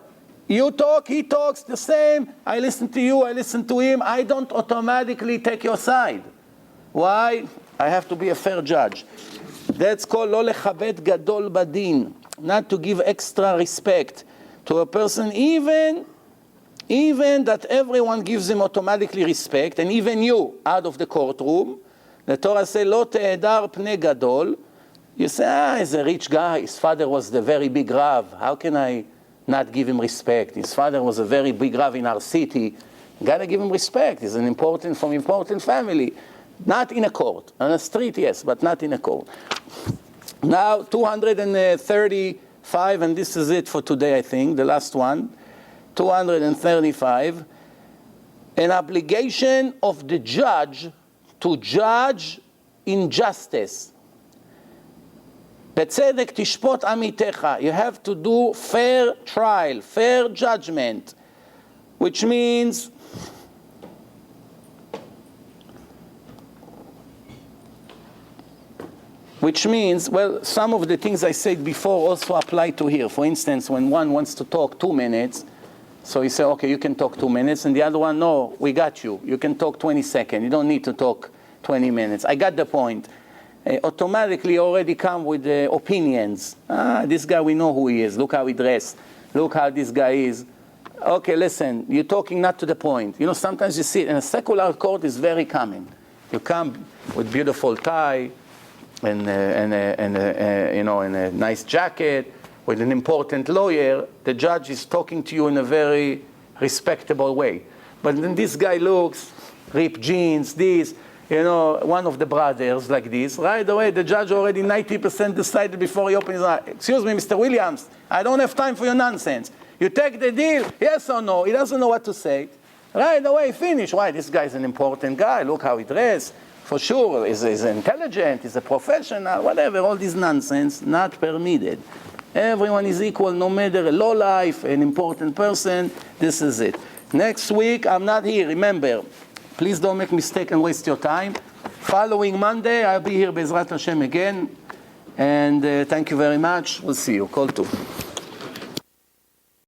you talk, he talks, the same. I listen to you, I listen to him. I don't automatically take your side. Why? I have to be a fair judge. That's called lo lechabed gadol badin. Not to give extra respect to a person, even that everyone gives him automatically respect, and even you, out of the courtroom. The Torah says, lo te'edar pnei gadol. You say, he's a rich guy. His father was the very big Rav. How can I not give him respect? His father was a very big Rav in our city. Gotta give him respect. He's from important family. Not in a court. On a street, yes, but not in a court. Now, 235, and this is it for today, I think, the last one. 235, an obligation of the judge to judge injustice. Betzedek tishpot amitecha. You have to do fair trial, fair judgment, which means well, some of the things I said before also apply to here. For instance, when one wants to talk 2 minutes, so you say, okay, you can talk 2 minutes, and the other one, no, we got you. You can talk 20 seconds. You don't need to talk 20 minutes. I got the point. Automatically already come with opinions. This guy, we know who he is. Look how he dressed. Look how this guy is. Okay, listen, you're talking not to the point. Sometimes you see it in a secular court is very common. You come with beautiful tie, and a nice jacket, with an important lawyer. The judge is talking to you in a very respectable way. But then this guy looks, ripped jeans, this, one of the brothers like this. Right away, the judge already 90% decided before he opens his eyes. Excuse me, Mr. Williams, I don't have time for your nonsense. You take the deal, yes or no? He doesn't know what to say. Right away, finish. Why? This guy's an important guy. Look how he dressed. For sure, he's intelligent, he's a professional, whatever. All this nonsense, not permitted. Everyone is equal, no matter a low life, an important person. This is it. Next week, I'm not here. Remember, please don't make mistake and waste your time. Following Monday, I'll be here, Bezrat Hashem, again. And thank you very much. We'll see you. Call 2.